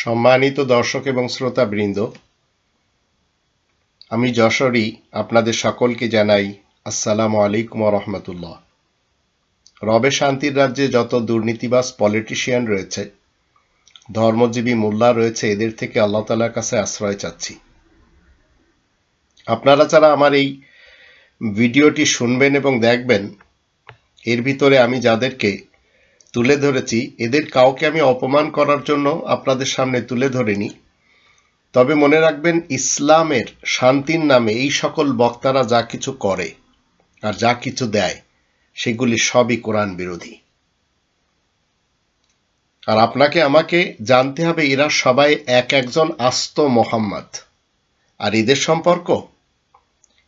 সম্মানিত দর্শক এবং শ্রোতাবৃন্দ, আমি যশোরী আপনাদের সকলকে জানাই আসসালামু আলাইকুম ওয়া রাহমাতুল্লাহ। রবে শান্তির রাজ্যে যত দুর্নীতিবাজ পলিটিশিয়ান রয়েছে, ধর্মজীবী মোল্লা রয়েছে, এদের থেকে আল্লাহ তাআলার কাছে আশ্রয় চাচ্ছি। আপনারা যারা আমার এই ভিডিওটি শুনবেন এবং দেখবেন, এর ভিতরে আমি যাদেরকে তুলে ধরেছি এদের কাউকে আমি অপমান করার জন্য আপনাদের সামনে তুলে ধরিনি। তবে মনে রাখবেন, ইসলামের শান্তির নামে এই সকল বক্তারা যা কিছু করে আর যা কিছু দেয় সেগুলি সবই কোরআন বিরোধী। আর আপনাকে আমাকে জানতে হবে, এরা সবাই এক একজন আস্ত মোহাম্মদ। আর এদের সম্পর্ক,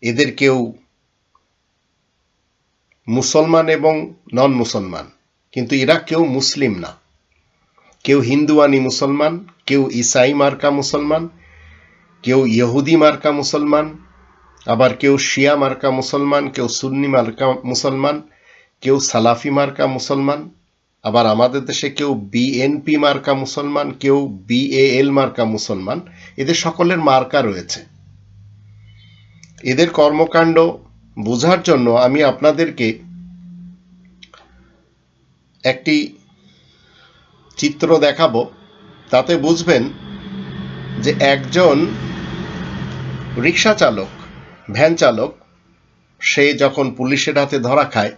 এদের কেউ মুসলমান এবং নন মুসলমান, কিন্তু এরা কেউ মুসলিম না। কেউ হিন্দুয়ানি মুসলমান, কেউ ইসাই মার্কা মুসলমান, কেউ ইহুদি মার্কা মুসলমান, আবার কেউ শিয়া মার্কা মুসলমান, কেউ সুন্নি মার্কা মুসলমান, কেউ সালাফি মার্কা মুসলমান, আবার আমাদের দেশে কেউ বিএনপি মার্কা মুসলমান, কেউ বিএএল মার্কা মুসলমান। এদের সকলের মার্কা রয়েছে। এদের কর্মকাণ্ড বোঝার জন্য আমি আপনাদেরকে একটি চিত্র দেখাবো। তাতে বুঝবেন যে একজন রিক্সা চালক, ভ্যান চালক, সে যখন পুলিশের হাতে ধরা খায়,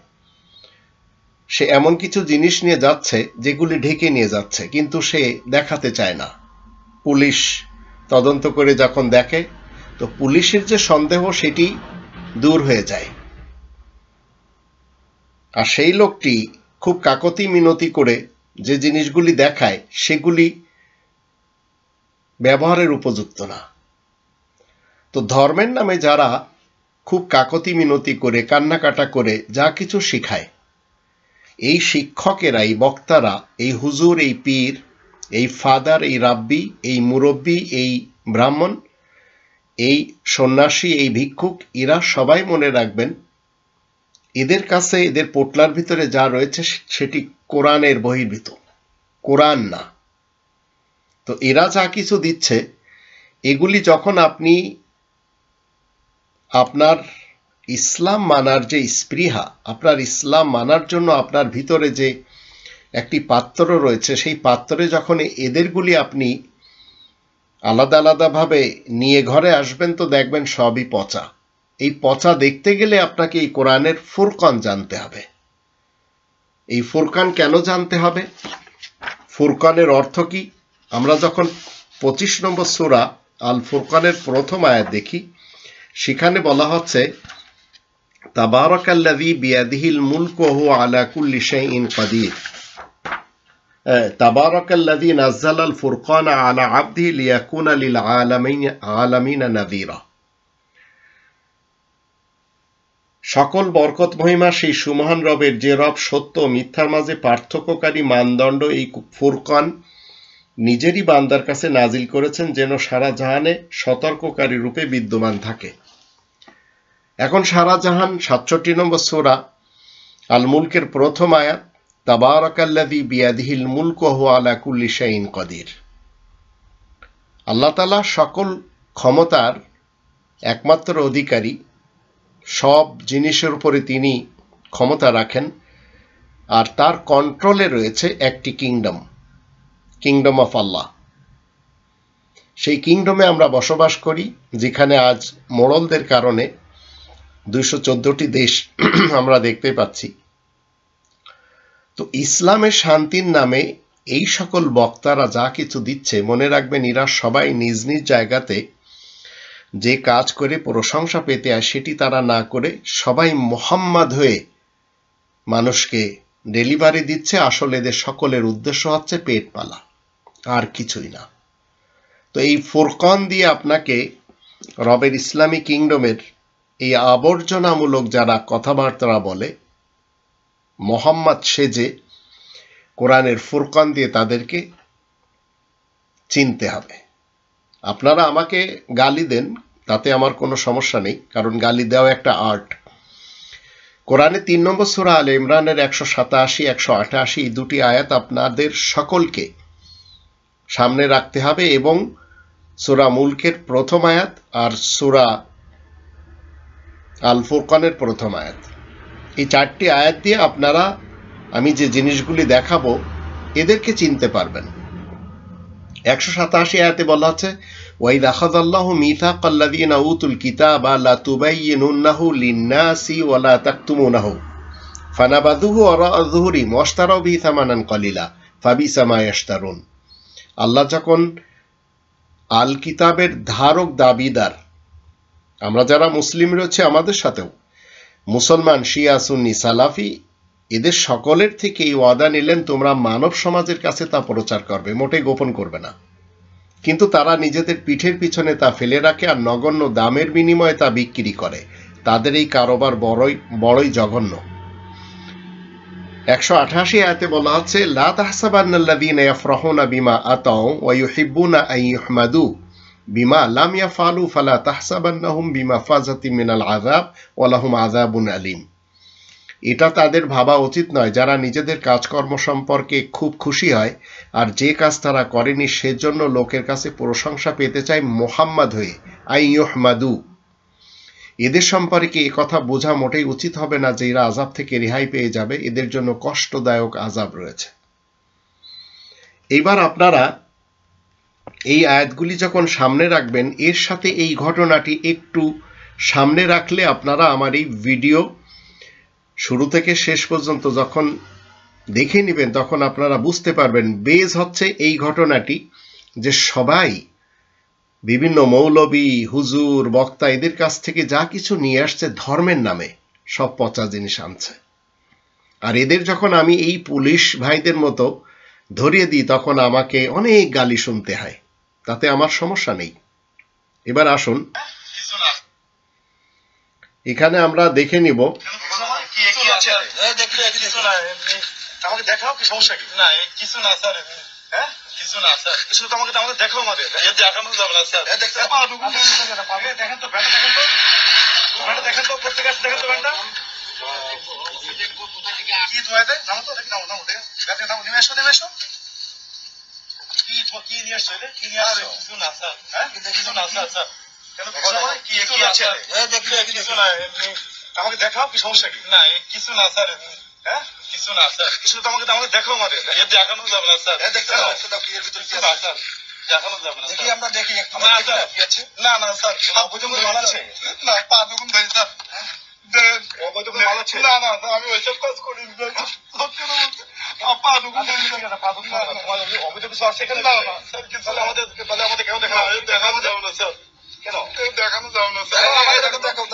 সে এমন কিছু জিনিস নিয়ে যাচ্ছে যেগুলি ঢেকে নিয়ে যাচ্ছে, কিন্তু সে দেখাতে চায় না। পুলিশ তদন্ত করে যখন দেখে, তো পুলিশের যে সন্দেহ সেটি দূর হয়ে যায়। আর সেই লোকটি খুব কাকতি মিনতি করে যে জিনিসগুলি দেখায় সেগুলি ব্যবহারের উপযুক্ত না। তো ধর্মের নামে যারা খুব কাকতি মিনতি করে, কান্নাকাটা করে যা কিছু শিখায়, এই শিক্ষকেরা, এই বক্তারা, এই হুজুর, এই পীর, এই ফাদার, এই রাব্বি, এই মুরব্বী, এই ব্রাহ্মণ, এই সন্ন্যাসী, এই ভিক্ষুক, এরা সবাই মনে রাখবেন, এদের কাছে, এদের পোটলার ভিতরে যা রয়েছে সেটি কোরআনের বহির্ভূত, কোরআন না। তো এরা যা কিছু দিচ্ছে, এগুলি যখন আপনি আপনার ইসলাম মানার যে স্পৃহা, আপনার ইসলাম মানার জন্য আপনার ভিতরে যে একটি পাত্র রয়েছে, সেই পাত্রে যখন এদেরগুলি আপনি আলাদা আলাদাভাবে নিয়ে ঘরে আসবেন, তো দেখবেন সবই পচা। এই পচা দেখতে গেলে আপনাকে এই কোরআনের ফুরকান জানতে হবে। এই ফুরকান কেন জানতে হবে? ফুরকানের অর্থ কি? আমরা যখন 25 নম্বর সূরা আল ফুরকানের প্রথম আয়াত দেখি, সেখানে বলা হচ্ছে, তাবারাকাল্লাযী বিয়াদিহিল মুলকু ওয়া হুয়া আলা কুল্লি শাইইন কাদির, তাবারাকাল্লাযী নাযালাল ফুরকানা আলা আবদিহি লিয়াকুনা লিল আলামিনা নাযীরা। সকল বরকত মহিমা সেই সুমহান রবের, যে রব সত্য ও মিথ্যার মাঝে পার্থক্যকারী মানদণ্ড এই ফুরকান নিজেরই বান্দার কাছে নাজিল করেছেন, যেন সারা জাহানে সতর্ককারী রূপে বিদ্যমান থাকে। এখন সারা জাহান 67 নম্বর সূরা আল মুলকের প্রথম আয়াত, তাবারাকাল্লাযী বিয়াদিহিল মুলকু ওয়া হুয়া আলা কুল্লি শাইইন কাদির। আল্লাহ তাআলা সকল ক্ষমতার একমাত্র অধিকারী, সব জিনিসের উপরে তিনি ক্ষমতা রাখেন, আর তার কন্ট্রোলে রয়েছে একটি কিংডম, কিংডম অফ আল্লাহ। সেই কিংডমে আমরা বসবাস করি, যেখানে আজ মোড়লদের কারণে 214টি দেশ আমরা দেখতে পাচ্ছি। তো ইসলামের শান্তির নামে এই সকল বক্তারা যা কিছু দিচ্ছে, মনে রাখবেন, এরা সবাই নিজ নিজ জায়গাতে যে কাজ করে প্রশংসা পেতে হয় সেটি তারা না করে সবাই মুহাম্মদ হয়ে মানুষকে ডেলিভারি দিচ্ছে। আসলে এদের সকলের উদ্দেশ্য হচ্ছে পেট পালা, আর কিছুই না। তো এই ফুরকান দিয়ে আপনাকে রবের ইসলামী কিংডমের এই আবর্জনামূলক যারা কথাবার্তা বলে, মোহাম্মদ সেজে কোরআনের ফুরকান দিয়ে তাদেরকে চিনতে হবে। আপনারা আমাকে গালি দেন, তাতে আমার কোনো সমস্যা নেই, কারণ গালি দেওয়া একটা আর্ট। কোরআনে 3 নম্বর সূরা আলে ইমরানের 187, 188 এই দুটি আয়াত আপনাদের সকলকে সামনে রাখতে হবে এবং সূরা মুলকের প্রথম আয়াত আর সূরা আল ফুরকানের প্রথম আয়াত, এই 4টি আয়াত দিয়ে আপনারা আমি যে জিনিসগুলি দেখাবো এদেরকে চিনতে পারবেন। 187 আয়াতে বলা আছে ওয়াইদ আখাযাল্লাহু মিসাকাল্লাযীনা উতুল কিতাবা লা তুবাইয়িনুন্নাহু লিন-নাসি ওয়া লা তাকতুমুনাহু ফানাবাযুহু ওয়ারা'a যুহুরিহিম ওয়াশতারাউ বিহি সামানান কলিলা ফাবিসা মা ইয়াশতারুন। আল্লাহ যখন আল কিতাবের ধারক দাবিদার, আমরা যারা মুসলিম রয়েছে আমাদের সাথেও মুসলমান, শিয়া, সুন্নি, সালাফি, এদের সকলের থেকে এই ওয়াদা নিলেন তোমরা মানব সমাজের কাছে তা প্রচার করবে, মোটেই গোপন করবে না। কিন্তু তারা নিজেদের পিঠের পিছনে তা ফেলে রাখে আর নগণ্য দামের বিনিময়ে তা বিক্রি করে। তাদের এই কারবার বড়ই জঘন্য। 188 আয়াতে বলা হচ্ছে লা তাহসাবান্নাল্লাযীনা ইয়াফরাহুনা বিমা আতাউ ওয়া ইউহিব্বুনা আন ইউহমাদু বিমা লাম ইয়াফআলু ফালা তাহসাবান্নাহুম বিমাফাযাতিন মিনাল আযাব ওয়া লাহুম আযাবুন আলীম। এটা তাদের ভাবা উচিত নয় যারা নিজেদের কাজকর্ম সম্পর্কে খুব খুশি হয় আর যে কাজ তারা করেনি সেজন্য লোকের কাছে প্রশংসা পেতে চায় মুহাম্মদ হয়ে, আন ইউহমাদু। এদের সম্পর্কে কথা বোঝা মোটেই উচিত হবে না যে এরা আযাব থেকে রেহাই পেয়ে যাবে, এদের জন্য কষ্টদায়ক আযাব রয়েছে। এইবার আপনারা এই আয়াতগুলি যখন সামনে রাখবেন এর সাথে এই ঘটনাটি একটু সামনে রাখলে আপনারা আমার এই ভিডিও শুরু থেকে শেষ পর্যন্ত যখন দেখে নেবেন তখন আপনারা বুঝতে পারবেন বেজ হচ্ছে এই ঘটনাটি যে সবাই বিভিন্ন মৌলবী, হুজুর, বক্তা এদের কাছ থেকে যা কিছু নিয়ে আসছে ধর্মের নামে সব পচা জিনিস আনছে। আর এদের যখন আমি এই পুলিশ ভাইদের মতো ধরিয়ে দিই তখন আমাকে অনেক গালি শুনতে হয়, তাতে আমার সমস্যা নেই। এবার আসুন এখানে আমরা দেখে নিব আমাকে দেখাও কি সমস্যা কি? না কিছু না স্যার, হ্যাঁ কিছু না স্যার, কিছু তো আমাকে দেখাও আমাদের দেখানো যাবে না স্যার। দেখেন তো ব্যান্ডটা, দেখেন তো ব্যান্ডটা, দেখেন তো প্রত্যেকে আছে, দেখেন তো ব্যান্ডটা কি ধোয়াতে নামো তো, দেখি নামো নামো, দেখেন নামো, নেমে আসো নেমে আসো। কি নিয়ে আসছো? কি নিয়ে আসছো? কিছু না স্যার, হ্যাঁ কিছু না স্যার। স্যার কেন কি আছে? কিছু না, আমাকে দেখাও কি সমস্যা কি? না কিছু না স্যার, হ্যাঁ কিছু না স্যার, কিছু তো আমাকে দেখাও আমাদের দেখানো যাবে না স্যার। দেখতে দাও কি এর ভিতরে কি আছে স্যার, দেখানো যাবে না। দেখি আমরা দেখি আমরা দেখি কি আছে। না না স্যার, সব বুঝে মাল আছে না, পা দুগুন দেই স্যার, মাল আছে না। না আমি ওইসব কাজ করি না, পা দুগুন দেই না, পা দুগুন অবৈধ কিছু আছে এখানে। না না স্যার, কিছু আমাদের তাহলে আমাদের কেউ দেখানো যাবে না স্যার। কেন দেখানো যাবে না স্যার? দেখাও দেখাও,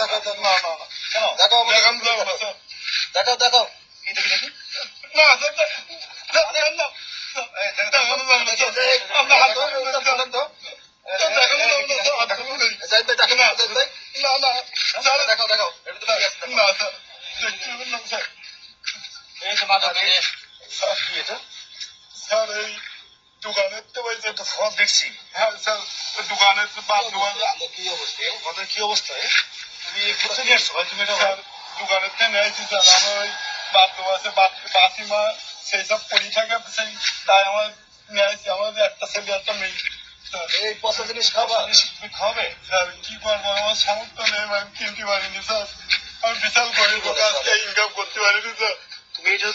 না না কেন দেখাও, দেখানো যাবে না স্যার। দেখাও দেখাও, কি দেখি দেখি। না স্যার দেখেন না, দেখানো যাবে না স্যার। আপনার হাত ধরেন তো, দেখানো যাবে না স্যার। না না স্যার দেখাও দেখাও, এটা তো না স্যার, দেখতে না স্যার। এই যে মাথা দিয়ে স্যার কি এটা? স্যার এই দোকানের তো ওই যে ফল দেখছি। হ্যাঁ স্যার, দোকানের কি অবস্থা, আমাদের কি অবস্থা? তুমি কোথায় নিয়ে আসছো ভাই? তুমি এটা দোকানের থেকে নিয়েছি স্যার। আমার ওই বাথরুম আছে, বাসিমা সেই সব পড়ি থাকে, সেই তাই আমার নিয়েছি। আমাদের একটা ছেলে একটা মেয়ে। এই পচা জিনিস খাবা? তুমি খাবে স্যার? কি করবো, আমার সামর্থ্য নেই, আমি কিনতে পারিনি স্যার। আমি বিশাল গরিব, আজকে ইনকাম করতে পারিনি স্যার।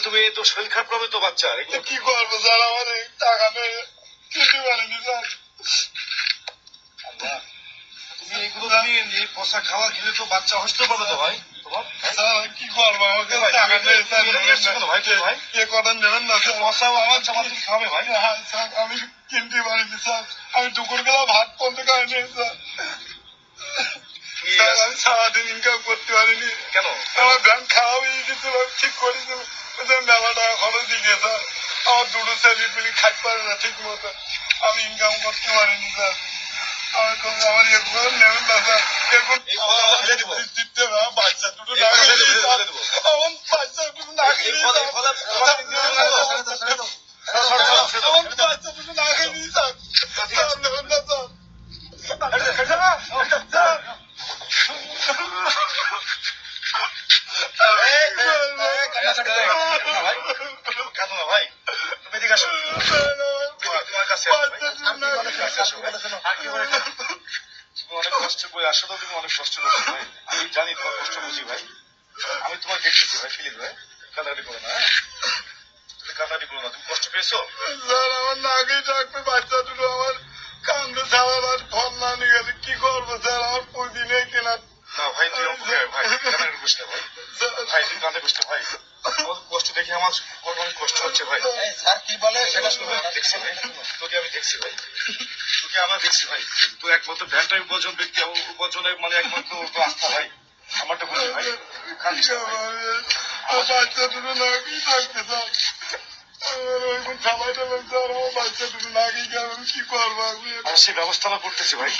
তুমি তো শরীর খারাপ হবে তো বাচ্চার, কি করবো স্যার, আমার টাকা নেই, কিনতে পারিনি স্যার। তুমি এগুলো এই পচা খাবার খেলে তো বাচ্চা হসতে পারবে তো ভাই তোমার। স্যার কি করবো, আমাকে টাকা নেই স্যার। ভাই ভাই এ কথা নেবেন না স্যার, পচা আমার চামার খাবে ভাই। হ্যাঁ স্যার, আমি কিনতে পারিনি স্যার, আমি দুপুর বেলা ভাত পর্যন্ত খাইনি স্যার। আমি সারাদিন ইনকাম করতে পারিনি। কেন? আমার ব্যাংক খাওয়া হয়ে গেছিল, ঠিক করেছি মেলা টাকা খরচ দিয়ে স্যার। আমার দুটো ছেলে পিলি খাইতে পারে না ঠিক মতো, আমি ইনকাম করতে পারিনি স্যার। আমার এরপর নেবেন না স্যার, এরপর দিতে না, বাচ্চা দুটো না খেয়ে আমার বাচ্চা দুটো না খেয়ে আমার বাচ্চা দুটো না খেয়ে স্যার, নেবেন না স্যার। ভাই তুমি এদিকে আসো, তোমার কাছে অনেক কষ্ট করে আসলে তুমি অনেক কষ্ট করছো ভাই, আমি জানি তোমার কষ্ট বুঝি ভাই, আমি তোমার দেখতেছি ভাই, ফিলিপ ভাই, কান্নাকাটি করো না, তুমি কান্নাকাটি করো না, তুমি কষ্ট পেয়েছো? স্যার আমার নাকেই ডাকবে, বাচ্চা দুটো আমার কান্দে ছাড়ার ফল না নিয়ে গেছে, কি করবো স্যার, আমার পুঁজি নেই কেনা। না ভাই তুই ভাই কান্নাকাটি করিস না ভাই, ভাই তুই কান্দে করিস না ভাই, কষ্ট দেখে আমার অনেক কষ্ট হচ্ছে ভাই। স্যার কি বলে দেখছি ভাই, তোকে আমি দেখছি ভাই, তোকে আমরা দেখছি ভাই, তুই একমাত্র ভ্যানটাই উপার্জন ব্যক্তি, উপার্জনের মানে একমাত্র আস্থা ভাই, আমারটা বুঝি ভাই, কান্দিস না ভাই। আমার বাচ্চা দুটো নাকি থাকতে স্যার, সে ব্যবস্থা আমরা করতেছি ভাই,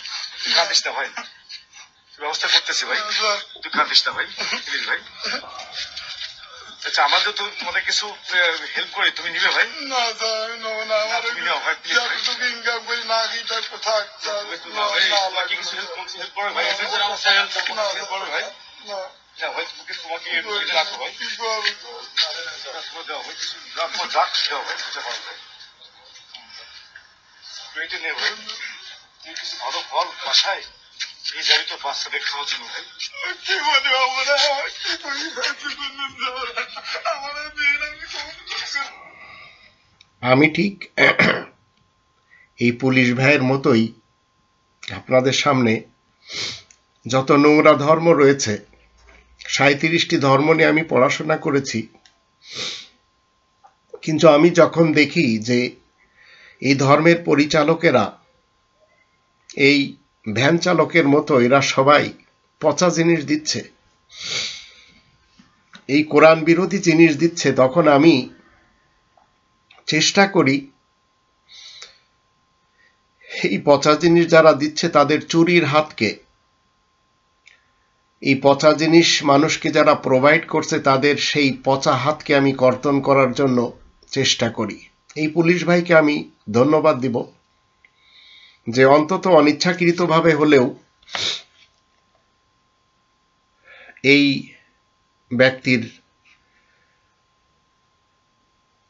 তুই কান্দিস না ভাই, ব্যবস্থা করতেছি ভাই, তুই কান্দিস না ভাই, প্লিজ ভাই। আচ্ছা আমাদের তো তোমাদের কিছু হেল্প করি, তুমি নিবে ভাই? না স্যার আমি নেবো না, আমার ইনকাম করি না কি থাকবো, থাক কিছু হেল্প করে ভাই, হেল্প করে ভাই, না ভাই তোমাকে রাখো ভাই, দেওয়া ভাই কিছু রাখছি, দেওয়া ভাই পেটে নে ভাই, তুই কিছু ভালো ফল বাসায় এই যাবি তো বাচ্চাদের খাওয়ার জন্য ভাই। কি মনে হবো না, আমি ঠিক এই পুলিশ ভাইয়ের মতোই আপনাদের সামনে যত নোংরা ধর্ম রয়েছে, 37টি ধর্ম নিয়ে আমি পড়াশোনা করেছি, কিন্তু আমি যখন দেখি যে এই ধর্মের পরিচালকেরা এই ভ্যান চালকের মতো এরা সবাই পচা জিনিস দিচ্ছে, এই কোরআন বিরোধী জিনিস দিচ্ছে, তখন আমি চেষ্টা করি এই পচা জিনিস যারা দিচ্ছে তাদের চুরির হাতকে, এই পচা জিনিস মানুষকে যারা প্রোভাইড করছে তাদের সেই পচা হাতকে আমি কর্তন করার জন্য চেষ্টা করি। এই পুলিশ ভাইকে আমি ধন্যবাদ দিব যে অন্তত অনিচ্ছাকৃতভাবে হলেও এই ব্যক্তির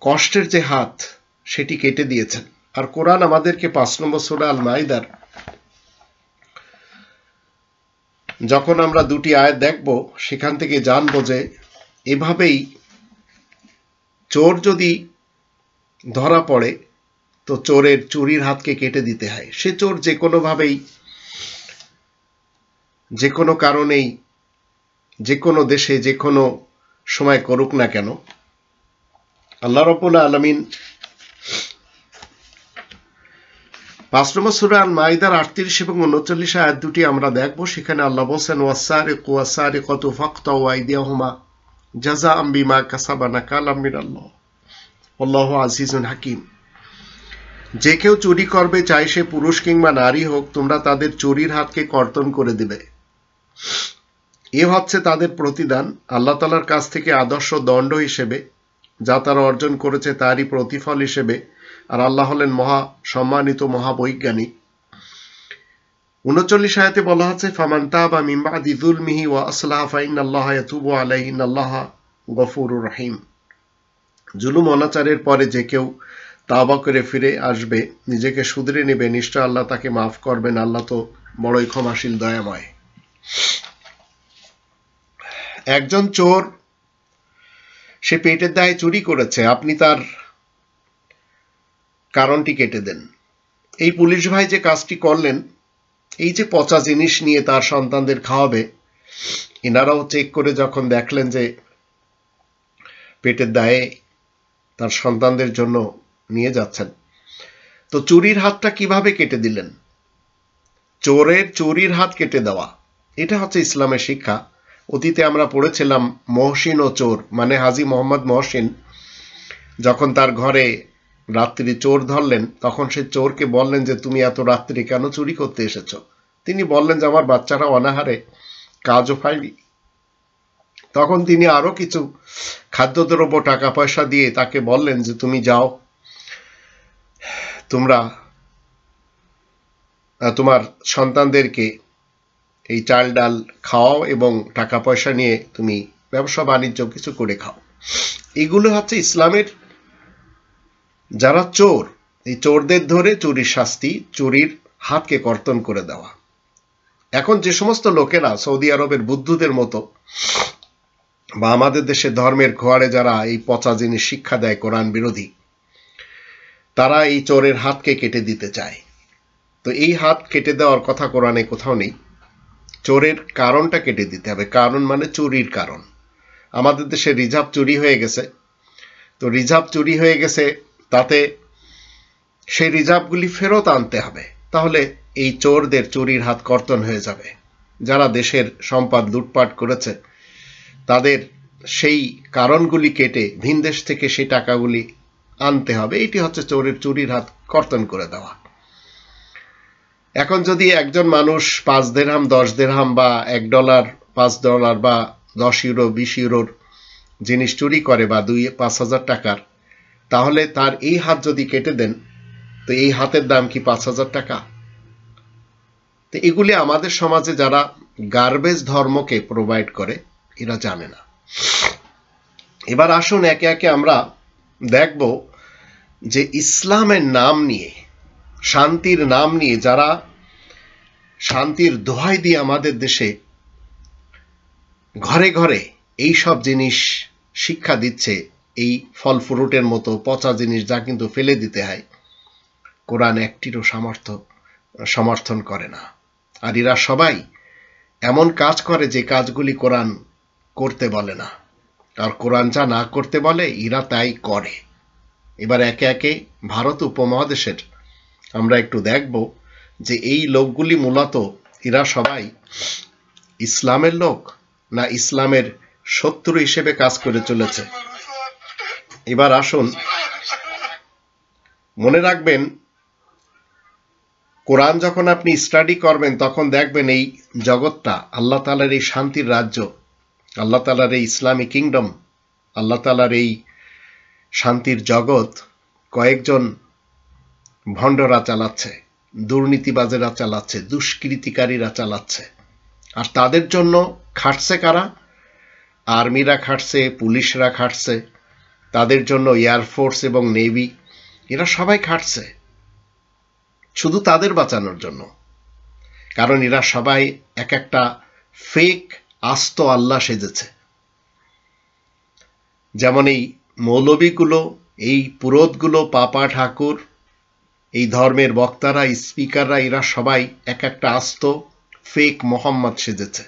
কষ্টের যে হাত সেটি কেটে দিয়েছেন। আর কোরআন আমাদেরকে 5 নম্বর সূরা আল মাইদার যখন আমরা 2টি আয়াত দেখব সেখান থেকে জানবো যে এভাবেই চোর যদি ধরা পড়ে তো চোরের চুরির হাতকে কেটে দিতে হয়। সে চোর যে কোনোভাবেই, যে কোনো কারণেই, যে কোনো দেশে, যে কোনো সময় করুক না কেন, আল্লাহ রাব্বুল আলামিন 5 নম্বর সূরা আল মাইদার 38 এবং 39 আয়াত দুটি আমরা দেখব। সেখানে আল্লাহ বলেন, ওয়াসারিকু ওয়াসারিকাতু ফাকতাউ আইদিয়াহুমা জাযাআম বিমা কাসাবা নাকালাম মিনাল্লাহ আল্লাহু আজিজুন হাকিম। যে কেউ চুরি করবে, চাই সে পুরুষ কিংবা নারী হোক, তোমরা তাদের চুরির হাতকে কর্তন করে দিবে। এ হচ্ছে তাদের প্রতিদান আল্লাহ তাআলার কাছ থেকে আদর্শ দণ্ড হিসেবে, যা তারা অর্জন করেছে তারই প্রতিফল হিসেবে। আর আল্লাহ হলেন মহা সম্মানিত মহাবৈজ্ঞানিক। 39 আয়াতে বলা আছে, ফামান তাবা মিন বাদি যুলমিহি ওয়া আসলাহা ফাইন্নাল্লাহা ইয়াতুবু আলাইহি ইন্নাল্লাহা গফুরুর রহিম। জুলুম অনাচারের পরে যে কেউ তাওবা করে ফিরে আসবে, নিজেকে শুধরে নেবে, নিশ্চয় আল্লাহ তাকে মাফ করবেন, আল্লাহ তো বড়ই ক্ষমাশীল দয়াময়। একজন চোর, সে পেটের দায়ে চুরি করেছে, আপনি তার কারণটি কেটে দেন। এই পুলিশ ভাই যে কাজটি করলেন, এই যে পচা জিনিস নিয়ে তার সন্তানদের খাওয়াবে, এনারাও চেক করে যখন দেখলেন যে পেটের দায়ে তার সন্তানদের জন্য নিয়ে যাচ্ছেন, তো চুরির হাতটা কিভাবে কেটে দিলেন? চোরের চুরির হাত কেটে দেওয়া, এটা হচ্ছে ইসলামের শিক্ষা। অতীতে আমরা পড়েছিলাম মহসিন ও চোর, মানে হাজী মোহাম্মদ মহসিন যখন তার ঘরে রাত্রি চোর ধরলেন, তখন সে চোরকে বললেন যে তুমি এত রাত্রি কেন চুরি করতে এসেছো? তিনি বললেন যে আমার বাচ্চারা অনাহারে, কাজও পায়নি। তখন তিনি আরো কিছু খাদ্যদ্রব্য, টাকা পয়সা দিয়ে তাকে বললেন যে তুমি যাও, তোমরা তোমার সন্তানদেরকে এই চাল ডাল খাওয়াও এবং টাকা পয়সা নিয়ে তুমি ব্যবসা বাণিজ্য কিছু করে খাও। এগুলো হচ্ছে ইসলামের, যারা চোর এই চোরদের ধরে চুরির শাস্তি, চুরির হাতকে কর্তন করে দেওয়া। এখন যে সমস্ত লোকেরা সৌদি আরবের বুদ্ধদের মতো বা আমাদের দেশে ধর্মের খোয়ারে যারা এই পচা জিনিস শিক্ষা দেয় কোরআন বিরোধী, তারা এই চোরের হাতকে কেটে দিতে চায়। তো এই হাত কেটে দেওয়ার কথা কোরআনে কোথাও নেই। চোরের কারণটা কেটে দিতে হবে। কারণ মানে চুরির কারণ। আমাদের দেশে রিজার্ভ চুরি হয়ে গেছে। তো রিজার্ভ চুরি হয়ে গেছে, তাতে সেই রিজার্ভগুলি ফেরত আনতে হবে। তাহলে এই চোরদের চুরির হাত কর্তন হয়ে যাবে। যারা দেশের সম্পদ লুটপাট করেছে তাদের সেই কারণগুলি কেটে ভিনদেশ থেকে সেই টাকাগুলি আনতে হবে। এটি হচ্ছে চোরের চুরির হাত কর্তন করে দেওয়া। এখন যদি একজন মানুষ 5 দিরহাম 10 দিরহাম বা $1 $5 বা 10 ইউরো 20 ইউরোর জিনিস চুরি করে বা 2-5 হাজার টাকার, তাহলে তার এই হাত যদি কেটে দেন, তো এই হাতের দাম কি 5,000 টাকা? তো এগুলি আমাদের সমাজে যারা গার্বেজ ধর্মকে প্রোভাইড করে এরা জানে না। এবার আসুন একে একে আমরা দেখব যে ইসলামের নাম নিয়ে, শান্তির নাম নিয়ে যারা শান্তির দোহাই দিয়ে আমাদের দেশে ঘরে ঘরে এই সব জিনিস শিক্ষা দিচ্ছে, এই ফল ফ্রুটের মতো পচা জিনিস যা কিন্তু ফেলে দিতে হয়, কোরআন একটিরও সমর্থন করে না। আর এরা সবাই এমন কাজ করে যে কাজগুলি কোরআন করতে বলে না, আর কোরআন যা না করতে বলে এরা তাই করে। এবার একে একে ভারত উপমহাদেশের আমরা একটু দেখব যে এই লোকগুলি মূলত এরা সবাই ইসলামের লোক না ইসলামের শত্রু হিসেবে কাজ করে চলেছে। এবার আসুন মনে রাখবেন, কোরআন যখন আপনি স্টাডি করবেন তখন দেখবেন এই জগৎটা আল্লাহ তাআলার এই শান্তির রাজ্য, আল্লাহ তাআলার এই ইসলামিক কিংডম, আল্লাহ তাআলার এই শান্তির জগৎ কয়েকজন ভণ্ডরা চালাচ্ছে, দুর্নীতিবাজেরা চালাচ্ছে, দুষ্কৃতিকারীরা চালাচ্ছে। আর তাদের জন্য খাটছে কারা? আর্মিরা খাটছে, পুলিশরা খাটছে, তাদের জন্য এয়ারফোর্স এবং নেভি, এরা সবাই খাটছে শুধু তাদের বাঁচানোর জন্য। কারণ এরা সবাই এক একটা ফেক আস্ত আল্লাহ সেজেছে। যেমন এই মৌলবীগুলো, এই পুরোধগুলো, পাপা ঠাকুর, এই ধর্মের বক্তারা, স্পিকাররা, এরা সবাই এক একটা আস্ত ফেক মোহাম্মদ সেজেছে।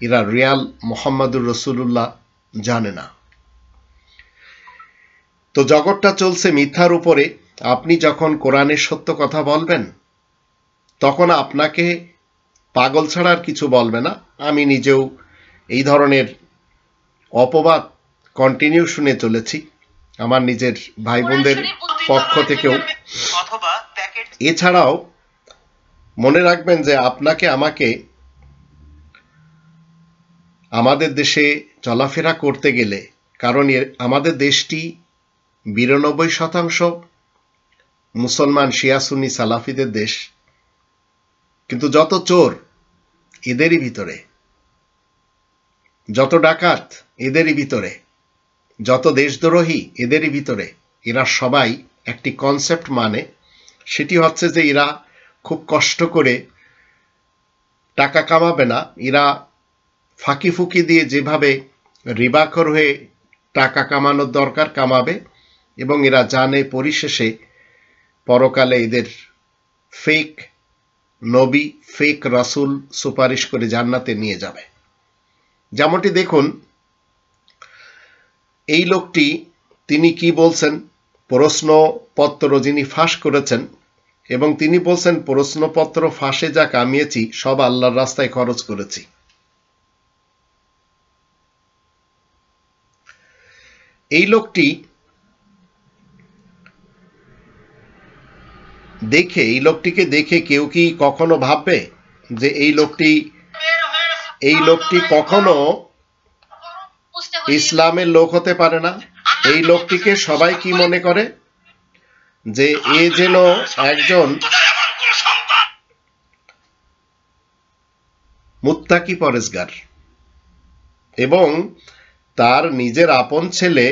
এরা রিয়াল মোহাম্মদুর রাসূলুল্লাহ জানে না। তো জগৎটা চলছে মিথ্যার উপরে। আপনি যখন কোরআনের সত্য কথা বলবেন তখন আপনাকে পাগল ছাড়া আর কিছু বলবে না। আমি নিজেও এই ধরনের অপবাদ কন্টিনিউ শুনে চলেছি আমার নিজের ভাই বোনদের পক্ষ থেকেও। এছাড়াও মনে রাখবেন যে আপনাকে আমাকে আমাদের দেশে চলাফেরা করতে গেলে, কারণ আমাদের দেশটি 92% মুসলমান শিয়া সুন্নি সালাফিদের দেশ, কিন্তু যত চোর এদেরই ভিতরে, যত ডাকাত এদেরই ভিতরে, যত দেশদ্রোহী এদেরই ভিতরে। এরা সবাই একটি কনসেপ্ট মানে, সেটি হচ্ছে যে এরা খুব কষ্ট করে টাকা কামাবে না, এরা ফাঁকি ফুকি দিয়ে যেভাবে রিবাখর হয়ে টাকা কামানোর দরকার কামাবে, এবং এরা জানে পরিশেষে পরকালে এদের ফেক নবী, ফেক রাসূল সুপারিশ করে জান্নাতে নিয়ে যাবে। যেমনটি দেখুন এই লোকটি, তিনি কি বলছেন, প্রশ্নপত্র যিনি ফাঁস করেছেন, এবং তিনি বলছেন প্রশ্নপত্র ফাঁসে যা কামিয়েছি সব আল্লাহর রাস্তায় খরচ করেছি। এই লোকটিকে দেখে কেউ কি কখনো ভাববে যে এই লোকটি কখনো ইসলামের লোক হতে পারে না? এই লোকটিকে সবাই কি মনে করে যে এ যেন একজন মুত্তাকি পরেজগার, এবং তার নিজের আপন ছেলে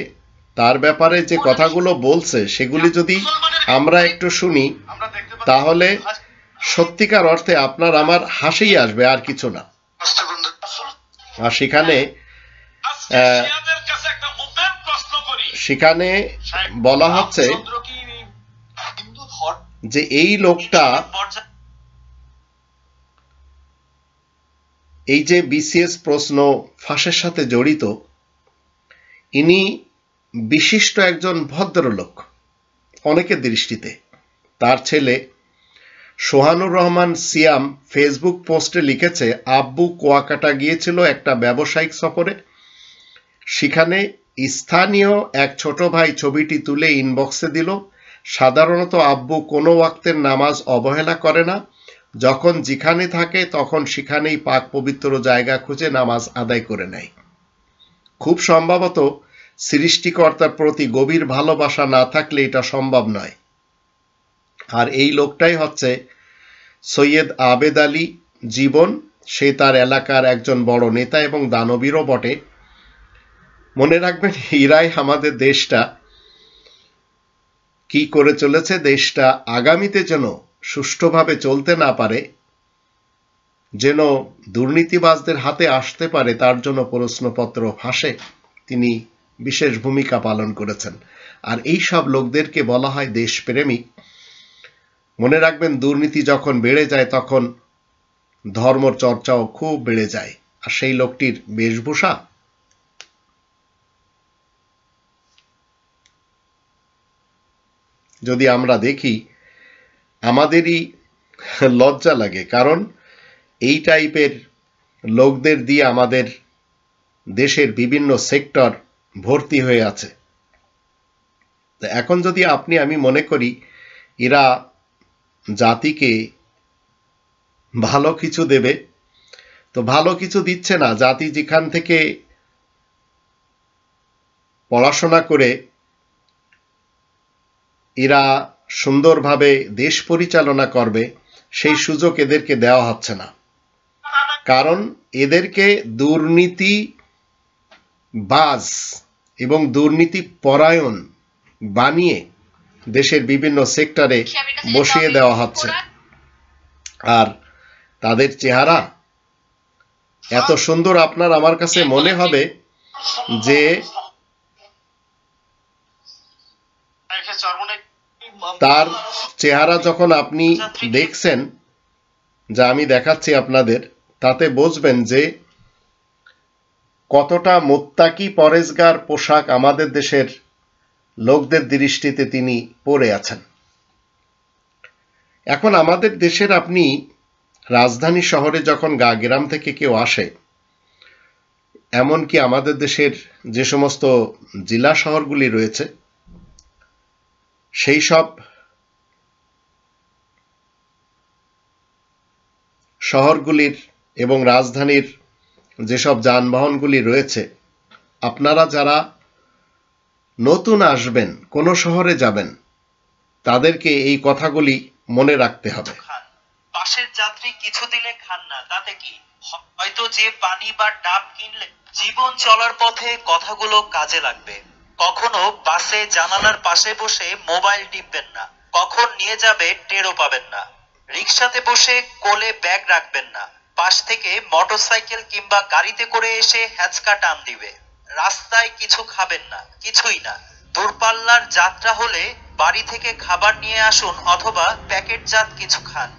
তার ব্যাপারে যে কথাগুলো বলছে সেগুলি যদি আমরা একটু শুনি তাহলে সত্যিকার অর্থে আপনার আমার হাসি আসবে, আর কিছু না। আর সেখানে বলা হচ্ছে যে এই লোকটা, এই যে বিসিএস প্রশ্ন ফাঁসের সাথে জড়িত, ইনি বিশিষ্ট একজন ভদ্রলোক অনেকের দৃষ্টিতে। তার ছেলে সোহানুর রহমান সিয়াম ফেসবুক পোস্টে লিখেছে, আব্বু কুয়াকাটা গিয়েছিল একটা ব্যবসায়িক সফরে, সেখানে স্থানীয় এক ছোট ভাই ছবিটি তুলে ইনবক্সে দিল। সাধারণত আব্বু কোনো ওয়াক্তের নামাজ অবহেলা করে না, যখন যেখানে থাকে তখন সেখানেই পাক পবিত্র জায়গা খুঁজে নামাজ আদায় করে নেয়। খুব সম্ভবত সৃষ্টিকর্তার প্রতি গভীর ভালোবাসা না থাকলে এটা সম্ভব নয়। আর এই লোকটাই হচ্ছে সৈয়দ আবেদ আলী জীবন। সে তার এলাকার একজন বড় নেতা এবং দানবীরও বটে। মনে রাখবেন, এরাই আমাদের দেশটা কি করে চলেছে। দেশটা আগামীতে যেন সুষ্ঠুভাবে চলতে না পারে, যেন দুর্নীতিবাজদের হাতে আসতে পারে, তার জন্য প্রশ্নপত্র ফাঁসে তিনি বিশেষ ভূমিকা পালন করেছেন। আর এই সব লোকদেরকে বলা হয় দেশপ্রেমিক। মনে রাখবেন, দুর্নীতি যখন বেড়ে যায় তখন ধর্ম চর্চাও খুব বেড়ে যায়। আর সেই লোকটির বেশভূষা, যদি আমরা দেখি আমাদেরই লজ্জা লাগে, কারণ এই টাইপের লোকদের দিয়ে আমাদের দেশের বিভিন্ন সেক্টর ভর্তি হয়ে আছে। এখন যদি আমি মনে করি এরা জাতিকে ভালো কিছু দেবে, তো ভালো কিছু দিচ্ছে না। জাতি যেখান থেকে পড়াশোনা করে এরা সুন্দরভাবে দেশ পরিচালনা করবে, সেই সুযোগ এদেরকে দেওয়া হচ্ছে না। কারণ এদেরকে দুর্নীতিবাজ এবং দুর্নীতি পরায়ণ বানিয়ে দেশের বিভিন্ন সেক্টরে বসিয়ে দেওয়া হচ্ছে। আর তাদের চেহারা এত সুন্দর, আপনার আমার কাছে মনে হবে যে তার চেহারা যখন আপনি দেখছেন, যা আমি দেখাচ্ছি আপনাদের, তাতে বুঝবেন যে কতটা মুত্তাকি পরেজগার পোশাক আমাদের দেশের লোকদের দৃষ্টিতে তিনি পরে আছেন। এখন আমাদের দেশের আপনি রাজধানী শহরে যখন গ্রাম থেকে কেউ আসে, এমনকি আমাদের দেশের যে সমস্ত জেলা শহরগুলি রয়েছে, সেই সব শহরগুলির এবং রাজধানীর যেসব যানবাহনগুলি রয়েছে, আপনারা যারা নতুন আসবেন, কোন শহরে যাবেন, তাদেরকে এই কথাগুলি মনে রাখতে হবে। পাশের যাত্রী কিছু দিলে খান না, তাতে কি? হয়তো যে পানি বা ডাব কিনলে জীবন চলার পথে কথাগুলো কাজে লাগবে। কখনো বাসে জানালার পাশে বসে মোবাইল টিপবেন না, কখন নিয়ে যাবে টেরও পাবেন না। রিকশাতে বসে কোলে ব্যাগ রাখবেন না, পাশ থেকে মোটরসাইকেল কিংবা গাড়িতে করে এসে হ্যাঁচকা টান দিবে। রাস্তায় কিছু খাবেন না, কিছুই না। দূরপাল্লার যাত্রা হলে বাড়ি থেকে খাবার নিয়ে আসুন অথবা প্যাকেটজাত কিছু খান।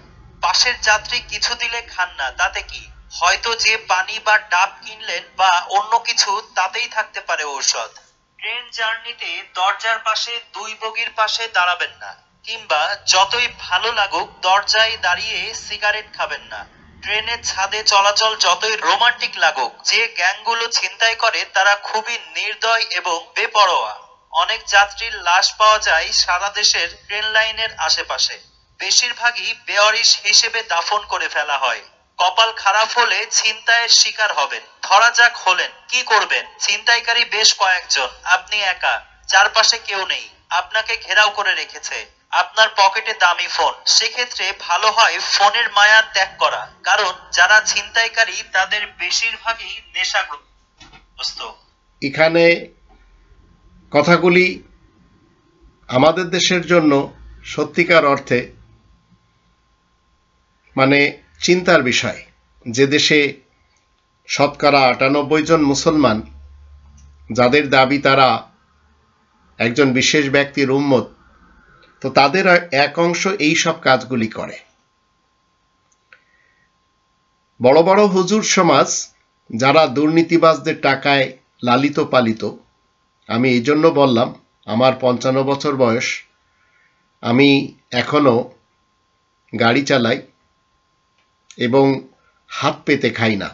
পাশের যাত্রী কিছু দিলে খান না, তাতে কি? হয়তো যে পানি বা ডাব কিনলেন বা অন্য কিছু, তাতেই থাকতে পারে ঔষধ। ট্রেন জার্নিতে দরজার পাশে দুই বগির পাশে দাঁড়াবেন না, কিংবা যতই ভালো লাগুক দরজায় দাঁড়িয়ে সিগারেট খাবেন না। ট্রেনের ছাদে চলাচল যতই রোমান্টিক লাগুক, যে গ্যাংগুলো ছিনতাই করে তারা খুবই নির্দয় এবং বেপরোয়া। অনেক যাত্রীর লাশ পাওয়া যায় সারা দেশের ট্রেন লাইনের আশেপাশে। বেশিরভাগই বেওয়ারিশ হিসেবে দাফন করে ফেলা হয়। কপাল খারাপ হলে ছিনতাইয়ের শিকার হবেন। ধরা যাক হলেন, কি করবেন? ছিনতাইকারী বেশ কয়েকজন, আপনি একা, চারপাশে কেউ নেই, আপনাকে ঘেরাও করে রেখেছে। আপনার পকেটে দামি ফোন, সেক্ষেত্রে ভালো হয় ফোনের মায়া ত্যাগ করা, কারণ যারা ছিনতাইকারী তাদের বেশিরভাগই নেশাগ্রস্ত। এখানে কথাগুলি আমাদের দেশের জন্য সত্যিকার অর্থে মানে চিন্তার বিষয়, যে দেশে শতকরা ৯৮ জন মুসলমান, যাদের দাবি তারা একজন বিশেষ ব্যক্তির উম্মত, তো তাদের এক অংশ এই সব কাজগুলি করে। বড় বড় হুজুর সমাজ যারা দুর্নীতিবাজদের টাকায় লালিত পালিত, আমি এই জন্য বললাম আমার ৫৫ বছর বয়স, আমি এখনো গাড়ি চালাই এবং হাত পেতে খাই না,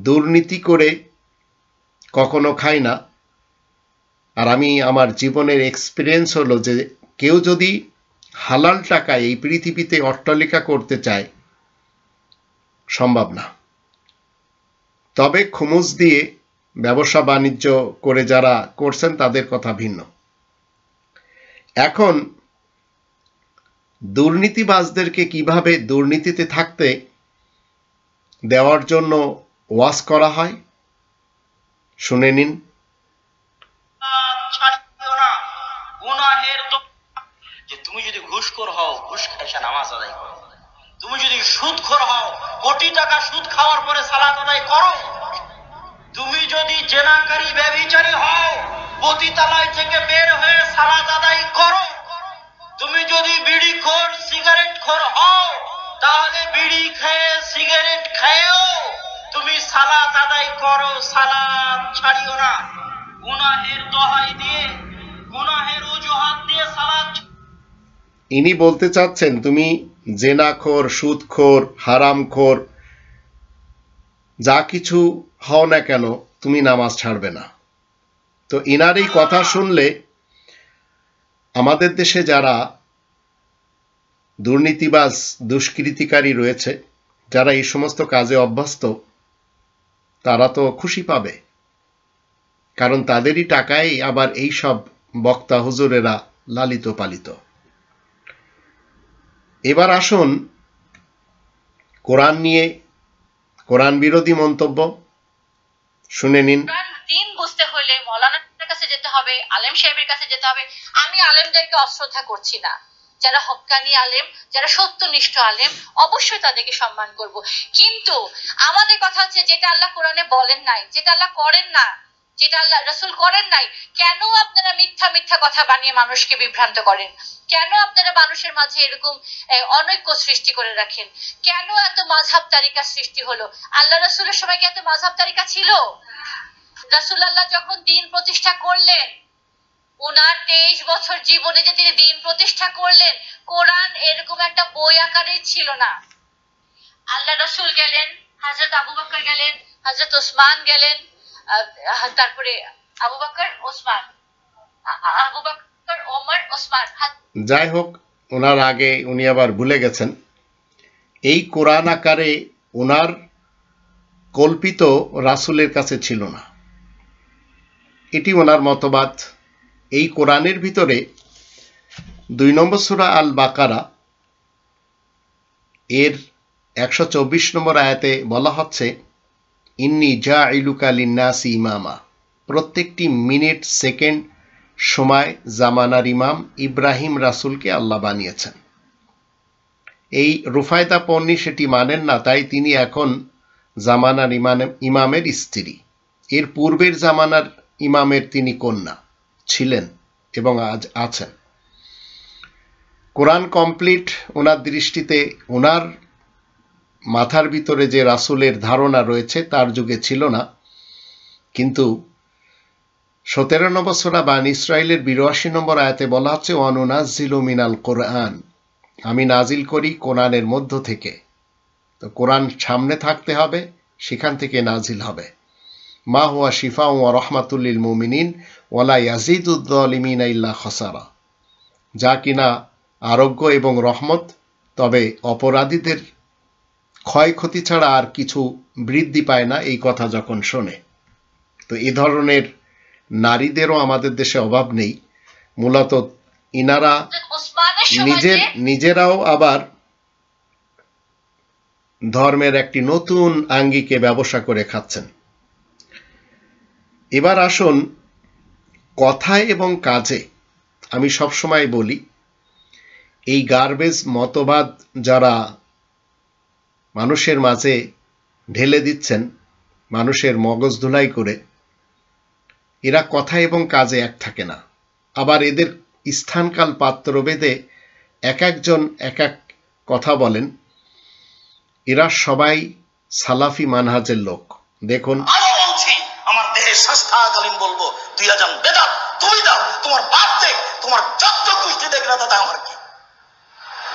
দুর্নীতি করে কখনো খাই না। আর আমি আমার জীবনের এক্সপিরিয়েন্স হলো যে কেউ যদি হালাল টাকায় এই পৃথিবীতে অট্টালিকা করতে চায়, সম্ভব না। তবে খুমুস দিয়ে ব্যবসা বাণিজ্য করে যারা করছেন তাদের কথা ভিন্ন। এখন দুর্নীতিবাজদেরকে কিভাবে দুর্নীতিতে থাকতে দেওয়ার জন্য ওয়াজ করা হয়, শুনে নিন। যে তুমি যদি ঘুষখোর হও, ঘুষ খাইসা নামাজ আদায় করো। তুমি যদি সুদখোর হও, কোটি টাকা সুদ খাওয়ার পরে সালাত আদায় করো। তুমি যদি জেনাকারী ব্যভিচারী হও, পতিতালয় থেকে বের হয়ে সালাত আদায় করো। তুমি যদি বিড়িখোর সিগারেটখোর হও, তাহলে বিড়ি খেয়ে সিগারেট খেয়েও তুমি সালাত আদায় করো, সালাত ছাড়িও না। গুনাহের দোহাই দিয়ে, গুনাহের অজুহাত দিয়ে সালাত। ইনি বলতে চাচ্ছেন তুমি জেনাখোর, সুদখোর, হারামখোর, যা কিছু হও না কেন, তুমি নামাজ ছাড়বে না। তো ইনার এই কথা শুনলে আমাদের দেশে যারা দুর্নীতিবাজ দুষ্কৃতিকারী রয়েছে, যারা এই সমস্ত কাজে অভ্যস্ত, তারা তো খুশি পাবে, কারণ তাদেরই টাকায় আবার এই সব বক্তা হুজুরেরা লালিত পালিত। এবার আসুন কোরআন নিয়ে কোরআন বিরোধী মন্তব্য শুনে নিন। দিন বুঝতে হলে মৌলানার কাছে যেতে হবে, আলেম সাহেবের কাছে যেতে হবে। আমি আলেমদেরকে অশ্রদ্ধা করছি না, যারা হক্কানি আলেম, যারা সত্যনিষ্ঠ আলেম, অবশ্যই তাদেরকে সম্মান করব। কিন্তু আমাদের কথা হচ্ছে যেটা আল্লাহ কোরআনে বলেন নাই, যেটা আল্লাহ করেন না, যেটা আল্লাহ রাসূল করেন নাই, কেন আপনারা মিথ্যা মিথ্যা কথা বানিয়ে মানুষকে বিভ্রান্ত করেন? কেন আপনারা মানুষের মাঝে এরকম অনৈক্য সৃষ্টি করে রাখেন? কেন এত মাযহাব তারিকা সৃষ্টি হলো? আল্লাহ রাসূলের সময় কি এত মাযহাব তারিকা ছিল? রাসূলুল্লাহ যখন দ্বীন প্রতিষ্ঠা করলেন, ওনার 23 বছর জীবনে যে তিনি দ্বীন প্রতিষ্ঠা করলেন, কোরআন এরকম একটা বই আকারে ছিল না। আল্লাহ রাসূল গেলেন, হযরত আবু বকর গেলেন, হযরত ওসমান গেলেন, তারপরে আবু বকর ওসমান, আবু বকর ওমর ওসমান। যাই হোক, ওনার আগে উনি আবার ভুলে গেছেন, এই কোরআন আকারে ওনার কল্পিত রাসূলের কাছে ছিল না, এটি ওনার মতবাদ। এই কোরআনের ভিতরে 2 নম্বর সূরা আল বাকারা এর 124 নম্বর আয়াতে বলা হচ্ছে, ইন্নী জাইলুকা লিন্নাসি ইমামা। প্রত্যেকটি মিনিট সেকেন্ড সময় জামানার ইমাম ইব্রাহিম রাসূলকে আল্লাহ বানিয়েছেন। এই রুফায়দা পন্নী সেটি মানেন না, তাই তিনি এখন জামানার ইমামের স্ত্রী। এর পূর্বের জামানার ইমামের তিনি কন্যা ছিলেন এবং আজ আছেন। কোরআন কমপ্লিট ওনার দৃষ্টিতে, ওনার মাথার ভিতরে যে রাসূলের ধারণা রয়েছে তার যুগে ছিল না। কিন্তু 17 নম্বর সূরা বানী ইসরাঈলের 82 নম্বর আয়াতে বলা হচ্ছে, ওয়ানুনাজ্জিলু মিনাল কোরআন, আমি নাজিল করি কোরআনের মধ্য থেকে। তো কোরআন সামনে থাকতে হবে, সেখান থেকে নাজিল হবে। মা হুয়া শিফা ওয়া রাহমাতুল লিল মুমিনিন ওয়ালা ইয়াজিদুদ যালিমিনা ইল্লা খাসারা, যা কিনা আরোগ্য এবং রহমত, তবে অপরাধীদের ক্ষয়ক্ষতি ছাড়া আর কিছু বৃদ্ধি পায় না, এই কথা যখন শোনে। তো এই ধরনের নারীদেরও আমাদের দেশে অভাব নেই। মূলত ইনারা নিজেরাও আবার ধর্মের একটি নতুন আঙ্গিকে ব্যবসা করে খাচ্ছেন। এবার আসুন কথায় এবং কাজে আমি সবসময় বলি, এই গার্বেজ মতবাদ যারা মানুষের মাঝে ঢেলে দিচ্ছেন, মানুষের মগজ ধুলাই করে, এরা কথা এবং কাজে এক থাকে না। আবার এদের স্থানকাল পাত্রভেদে এক একজন এক এক কথা বলেন। এরা সবাই সালাফি মানহাজের লোক। দেখুন, আমার দেহের স্বাস্থ্যকালীন বলবো তুই আজান বেদাত, তুমি দাও, তোমার বাপ দেখ, তোমার যত গোষ্ঠী দেখ না, তাতে আমার কি,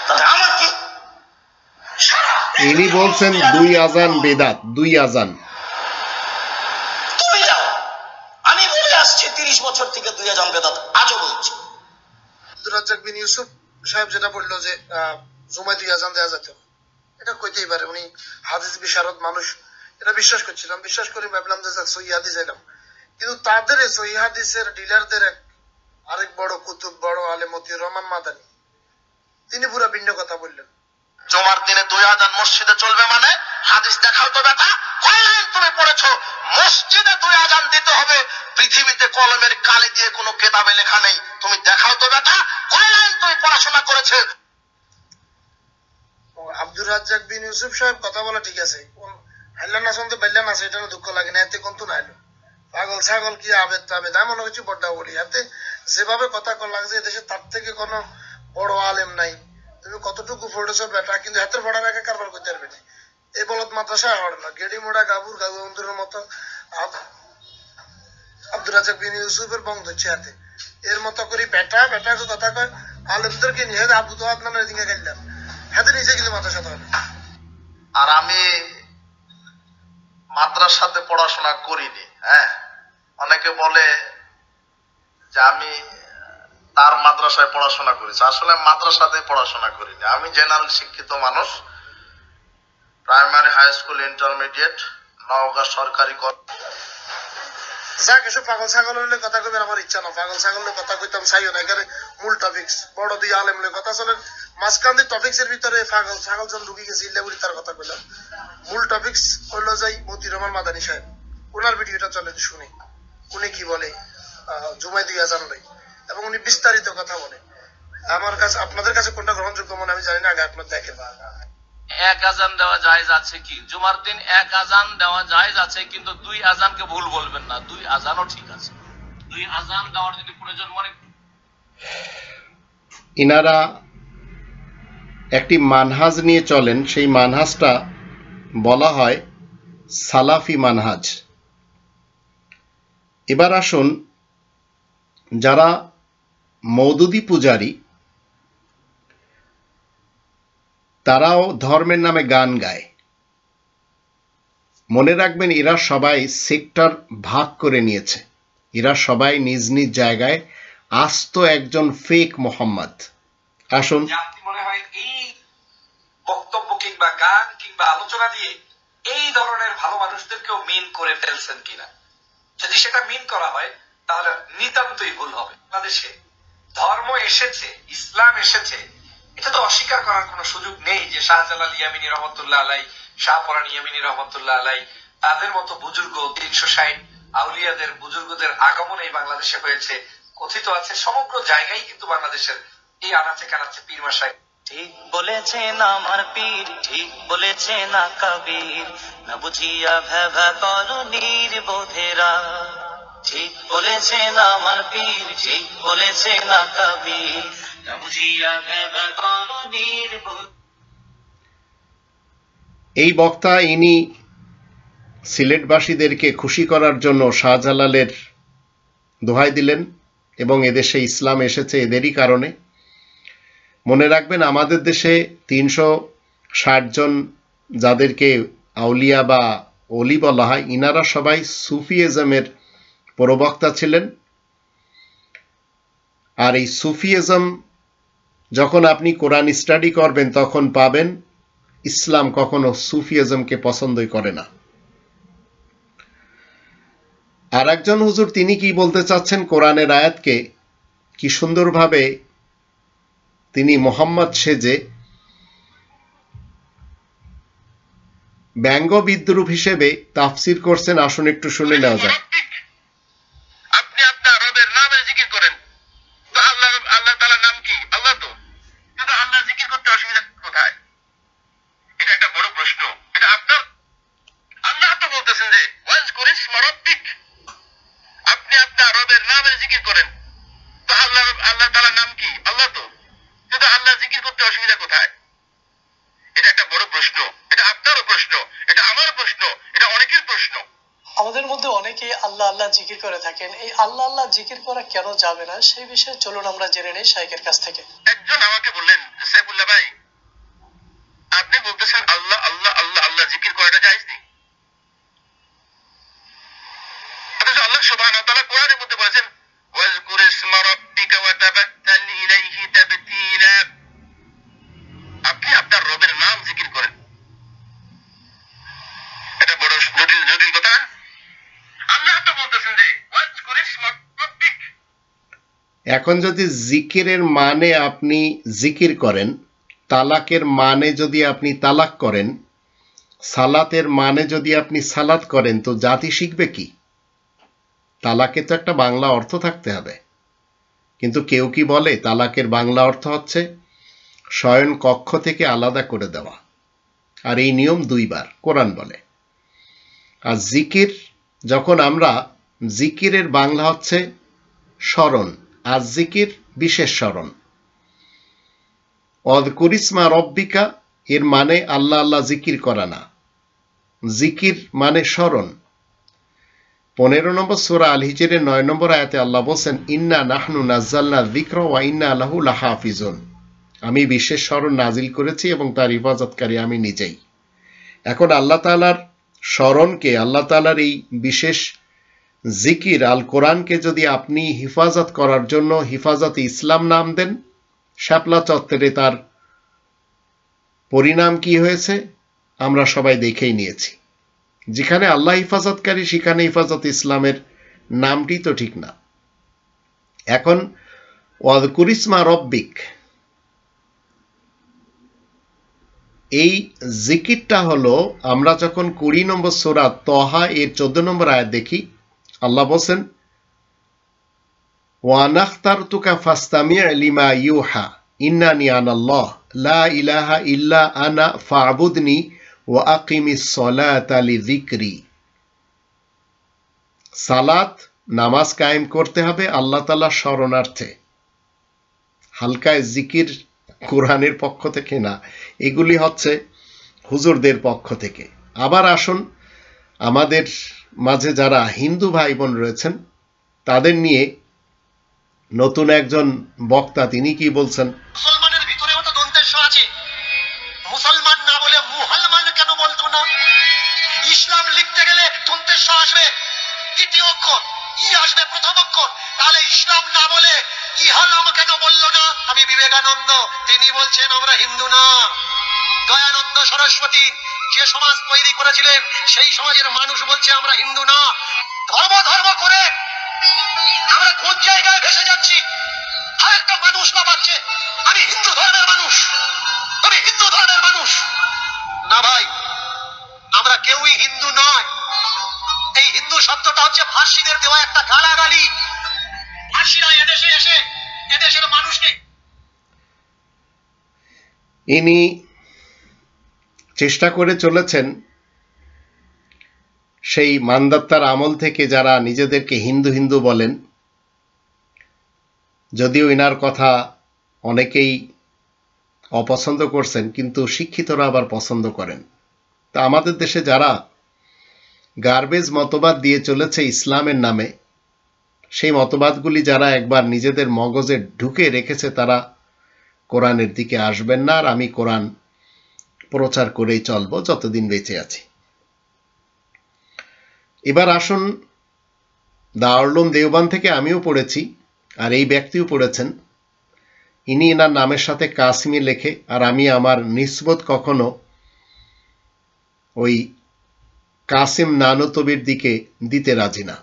তাতে আমার কি? ইনি বলছেন 2 আজান বেদাত, 2 আজান। তুমি দাও, আমি বলে আসছি 30 বছর থেকে 2 আজান বেদাত, আজও বলছি। আব্দুর রাজ্জাক বিন ইউসুফ সাহেব যেটা বললো যে জুমায় 2 আজান দেওয়া যেত, এটা কইতেই পারে, উনি হাদিস বিশারদ মানুষ, এটা বিশ্বাস করছিলাম। বিশ্বাস করে ভাবলাম যে সহি হাদিস এলাম, কিন্তু তাদের সহি হাদিসের ডিলারদের আরেক বড় কুতুব, বড় আলেম মতিউর রহমান মাদানী, তিনি পুরো ভিন্ন কথা বললেন। জুমার দিনে 2 আজান মসজিদে চলবে মানে হাদিস দেখাও তো বেটা, কয় লাইন তুমি পড়েছো? মসজিদে 2 আজান দিতে হবে, পৃথিবীতে কলমের কালি দিয়ে কোনো কিতাবে লেখা নেই, তুমি দেখাও তো বেটা, কয় লাইন তুমি পড়াশোনা করেছে? আব্দুর রাজ্জাক বিন ইউসুফ সাহেব কথা বলা ঠিক আছে, হাইলান না শুনতে বেললেন আছে, এটা দুঃখ লাগে না, এতে কন্তু না এলো পাগল ছাগল কি আবেদ তাবেদ এমন কিছু বড্ডা বলি। এতে যেভাবে কথা কল লাগছে, এদেশে তার থেকে কোনো বড় আলেম নাই, তুমি কতটুকু পড়েছো বেটা, কিন্তু হাতের পড়া রেখে কারবার করতে পারবে না। এই বলত মাদ্রাসায় হওয়ার না, গেড়ি মোড়া গাবুর গাবুর মতো আব্দুর রাজ্জাক বিন ইউসুফের বং ধরছে হাতে, এর মতো করে বেটা বেটা কথা কয়, আলেমদেরকে নিয়ে আবু তো আপনার দিকে গেলাম, হাতে নিজে কিন্তু মাদ্রাসা হবে। আর আমি মাদ্রাসাতে পড়াশোনা করিনি। হ্যাঁ, অনেকে বলে যে আমি তার মাদ্রাসায় পড়াশোনা করেছি, আসলে মাদ্রাসাতে পড়াশোনা করিনি। আমি জেনারেল শিক্ষিত মানুষ, primary, high school, intermediate, Naogaon সরকারি। যাক, এসব পাগল ছাগল হলে কথা কইবেন আমার ইচ্ছা না, পাগল ছাগল কথা কইতাম চাইও না, এখানে মূল টপিক্স বড় 2 আলেম হলে কথা চলেন, মাঝখান দিয়ে টপিক্স এর ভিতরে পাগল ছাগল জন ঢুকে গেছে, ইল্লাবুলি তার কথা কইলাম। মূল টপিক্স হলো যাই মতিউর রহমান মাদানী সাহেব, ওনার ভিডিওটা চলে শুনি, উনি কি বলে জুমায় 2 আজান নাই, এবং উনি বিস্তারিত কথা বলে। আমার কাছে, আপনাদের কাছে কোনটা গ্রহণযোগ্য মনে আমি জানি না, আগে আপনার দেখেন। 1 আজান দেওয়া জায়েজ আছে কি? জুমার দিন 1 আজান দেওয়া জায়েজ আছে, কিন্তু 2 আজানকে ভুল বলবেন না, 2 আজানও ঠিক আছে। 2 আজান দেওয়ার যদি প্রয়োজন মনে, ইনারা একটি মানহাজ নিয়ে চলেন, সেই মানহাজটা বলা হয় সালাফি মানহাজ। এবার আসুন, যারা মওদুদি পূজারী, তারাও ধর্মের নামে গান গায়। মনে রাখবেন, এরা সবাই সেক্টর ভাগ করে নিয়েছে, এরা সবাই নিজ নিজ জায়গায় আস্ত একজন ফেক মোহাম্মদ। আসুন, মনে হয় এই বক্তব্য কিংবা গান কিংবা আলোচনা দিয়ে এই ধরনের ভালো মানুষদেরকেও মিন করে ফেলছেন কিনা। যদি সেটা মিন করা হয় তাহলে নিতান্তই ভুল হবে। বাংলাদেশে ধর্ম এসেছে, ইসলাম এসেছে, এটা তো অস্বীকার করার কোনো সুযোগ নেই যে শাহজালাল ইয়ামিনী রহমতুল্লাহ আলাই, শাহপরান ইয়ামিনী রহমতুল্লাহ আলাই, তাদের মতো বুজুর্গ 360 আউলিয়াদের বুজুর্গদের আগমন এই বাংলাদেশে হয়েছে। কথিত আছে সমগ্র জায়গায় কিন্তু বাংলাদেশের এই আনাচে কানাচে পীর মাসায়। ঠিক বলেছেন আমার পীর, ঠিক বলেছেন না কবির, না বুঝিয়া ভেবা করো নির্বোধেরা। ঠিক বলেছেন আমার পীর, ঠিক বলেছেন না কবির, না বুঝিয়া ভেবা করো নির্বোধ। এই বক্তা ইনি সিলেটবাসীদেরকে খুশি করার জন্য শাহজালালের দোহাই দিলেন, এবং এদেশে ইসলাম এসেছে এদেরই কারণে। মনে রাখবেন, আমাদের দেশে 360 জন যাদেরকে আউলিয়া বা অলি বলা হয়, ইনারা সবাই সুফিইজমের প্রবক্তা ছিলেন। আর এই সুফিইজম যখন আপনি কোরআন স্টাডি করবেন, তখন পাবেন ইসলাম কখনো সুফিইজমকে পছন্দই করে না। আর একজন হুজুর, তিনি কি বলতে চাচ্ছেন, কোরআনের আয়াতকে কি সুন্দরভাবে তিনি মোহাম্মদ সেজে ব্যঙ্গ বিদ্রুপ হিসেবে তাফসির করছেন। আসুন একটু শুনে নেওয়া যাক। আপনি আপনার রবের নামে আল্লাহ জিকির করতে অসুবিধা কোথায়? এটা একটা বড় প্রশ্ন, এটা আপনারও প্রশ্ন, এটা আমার প্রশ্ন, এটা অনেকের প্রশ্ন। আমাদের মধ্যে অনেকেই আল্লাহ আল্লাহ জিকির করে থাকেন। এই আল্লাহ আল্লাহ জিকির করা কেন যাবে না সেই বিষয়ে চলুন আমরা জেনে নেই শাইখের কাছ থেকে। একজন আমাকে বললেন, সাইফুল্লাহ ভাই, আপনি বলতেছেন আল্লাহ আল্লাহ আল্লাহ আল্লাহ জিকির করাটা জায়েজ নেই, অথচ আল্লাহ সুবহানাহু ওয়া তাআলা কোরআনের মধ্যে বলেছেন ওয়াজকুর ইসমা রাব্বিকা ওয়া তাবাত্তাল ইলাইহি তাবতীলা, আপনি আপনার রবের নাম জিকির করেন। এটা বড় জটিল জটিল কথা। আল্লাহ তো বলতেছেন যে ওয়াজকুর ইসমা রাব্বিক। এখন যদি জিকিরের মানে আপনি জিকির করেন, তালাকের মানে যদি আপনি তালাক করেন, সালাতের মানে যদি আপনি সালাত করেন, তো জাতি শিখবে কি? তালাকে তো একটা বাংলা অর্থ থাকতে হবে। কিন্তু কেউ কি বলে তালাকের বাংলা অর্থ হচ্ছে শয়ন কক্ষ থেকে আলাদা করে দেওয়া, আর এই নিয়ম 2 বার কোরআন বলে। আর জিকির, যখন আমরা জিকিরের বাংলা হচ্ছে স্মরণ, আর জিকির বিশেষ স্মরণ। অযকুরিসমা রব্বিকা এর মানে আল্লাহ আল্লাহ জিকির করা না, জিকির মানে স্মরণ। 15 নম্বর সূরা আল হিজরের 9 নম্বর আয়াতে আল্লাহ বলেন, ইন্না নাহনু নাজ্জালনা যিকরা ওয়া ইন্না লাহু লাহাফিজুন, আমি বিশেষ স্মরণ নাজিল করেছি এবং তার হিফাজতকারী আমি নিজেই। এখন আল্লাহ তাআলার স্মরণকে, আল্লাহ তাআলার এই বিশেষ জিকির আল কোরআনকে যদি আপনি হিফাজত করার জন্য হিফাজতে ইসলাম নাম দেন, শাপলা চত্বরে তার পরিণাম কি হয়েছে আমরা সবাই দেখেই নিয়েছি। যেখানে আল্লাহ হিফাজতকারী সেখানে হিফাজত ইসলামের নামটি তো ঠিক না। এখন ওয়াযকুরিসমা রব্বিক, এই জিকিরটা হলো, আমরা যখন 20 নম্বর সূরা তহা এর 14 নম্বর আয়াত দেখি, আল্লাহ বলেন ওয়া নাখতারতুকা ফাসতামি' লিমা ইউহা ইন্নানি আনাল্লাহ লা ইলাহা ইল্লা আনা ফা'বুদনি ওয়া আকিমিস সালাতা লিযিকরি। সালাত নামাজ কায়েম করতে হবে আল্লাহ তাআলার শরণার্থে। হালকায় জিকির কোরআনের পক্ষ থেকে না, এগুলি হচ্ছে হুজুরদের পক্ষ থেকে। আবার আসুন, আমাদের মাঝে যারা হিন্দু ভাই বোন রয়েছেন তাদের নিয়ে নতুন একজন বক্তা, তিনি কি বলছেন? মুসলমানের ভিতরেও তো দন্তেশ্ব আছে, মুসলমান না বলে মুহালমান কেন বলতো না? ইসলাম লিখতে গেলে দন্তেশ্ব আসবে, দ্বিতীয় অক্ষর ই আসবে প্রথম অক্ষর, তাহলে ইসলাম না বলে ইহালাম কেন বললো না? আমি বিবেকানন্দ, তিনি বলছেন আমরা হিন্দু না। দয়ানন্দ সরস্বতী যে সমাজ তৈরি করেছিলেন সেই সমাজের মানুষ বলছে আমরা হিন্দু না। ধর্ম ধর্ম করে আমরা কোন জায়গায় ভেসে যাচ্ছি? আর একটা মানুষ না পাচ্ছে আমি হিন্দু ধর্মের মানুষ, আমি হিন্দু ধর্মের মানুষ না। ভাই, আমরা কেউই হিন্দু নয়। এই হিন্দু শব্দটা হচ্ছে ফার্সিদের দেওয়া একটা গালাগালি। ফার্সিরা এদেশে এসে এদেশের মানুষকে, ইনি চেষ্টা করে চলেছেন সেই মানদাত্তার আমল থেকে যারা নিজেদেরকে হিন্দু হিন্দু বলেন, যদিও ইনার কথা অনেকেই অপছন্দ করছেন, কিন্তু শিক্ষিতরা আবার পছন্দ করেন। তা আমাদের দেশে যারা গার্বেজ মতবাদ দিয়ে চলেছে ইসলামের নামে, সেই মতবাদগুলি যারা একবার নিজেদের মগজে ঢুকে রেখেছে তারা কোরআনের দিকে আসবেন না। আর আমি কোরআন প্রচার করেই চলবো যতদিন বেঁচে আছি। এবার আসুন, দারুল উলুম দেওবন্দ থেকে আমিও পড়েছি আর এই ব্যক্তিও পড়েছেন। ইনি এনার নামের সাথে কাসমি লেখে, আর আমি আমার নিসবত কখনো ওই কাসিম নানতবির দিকে দিতে রাজি না।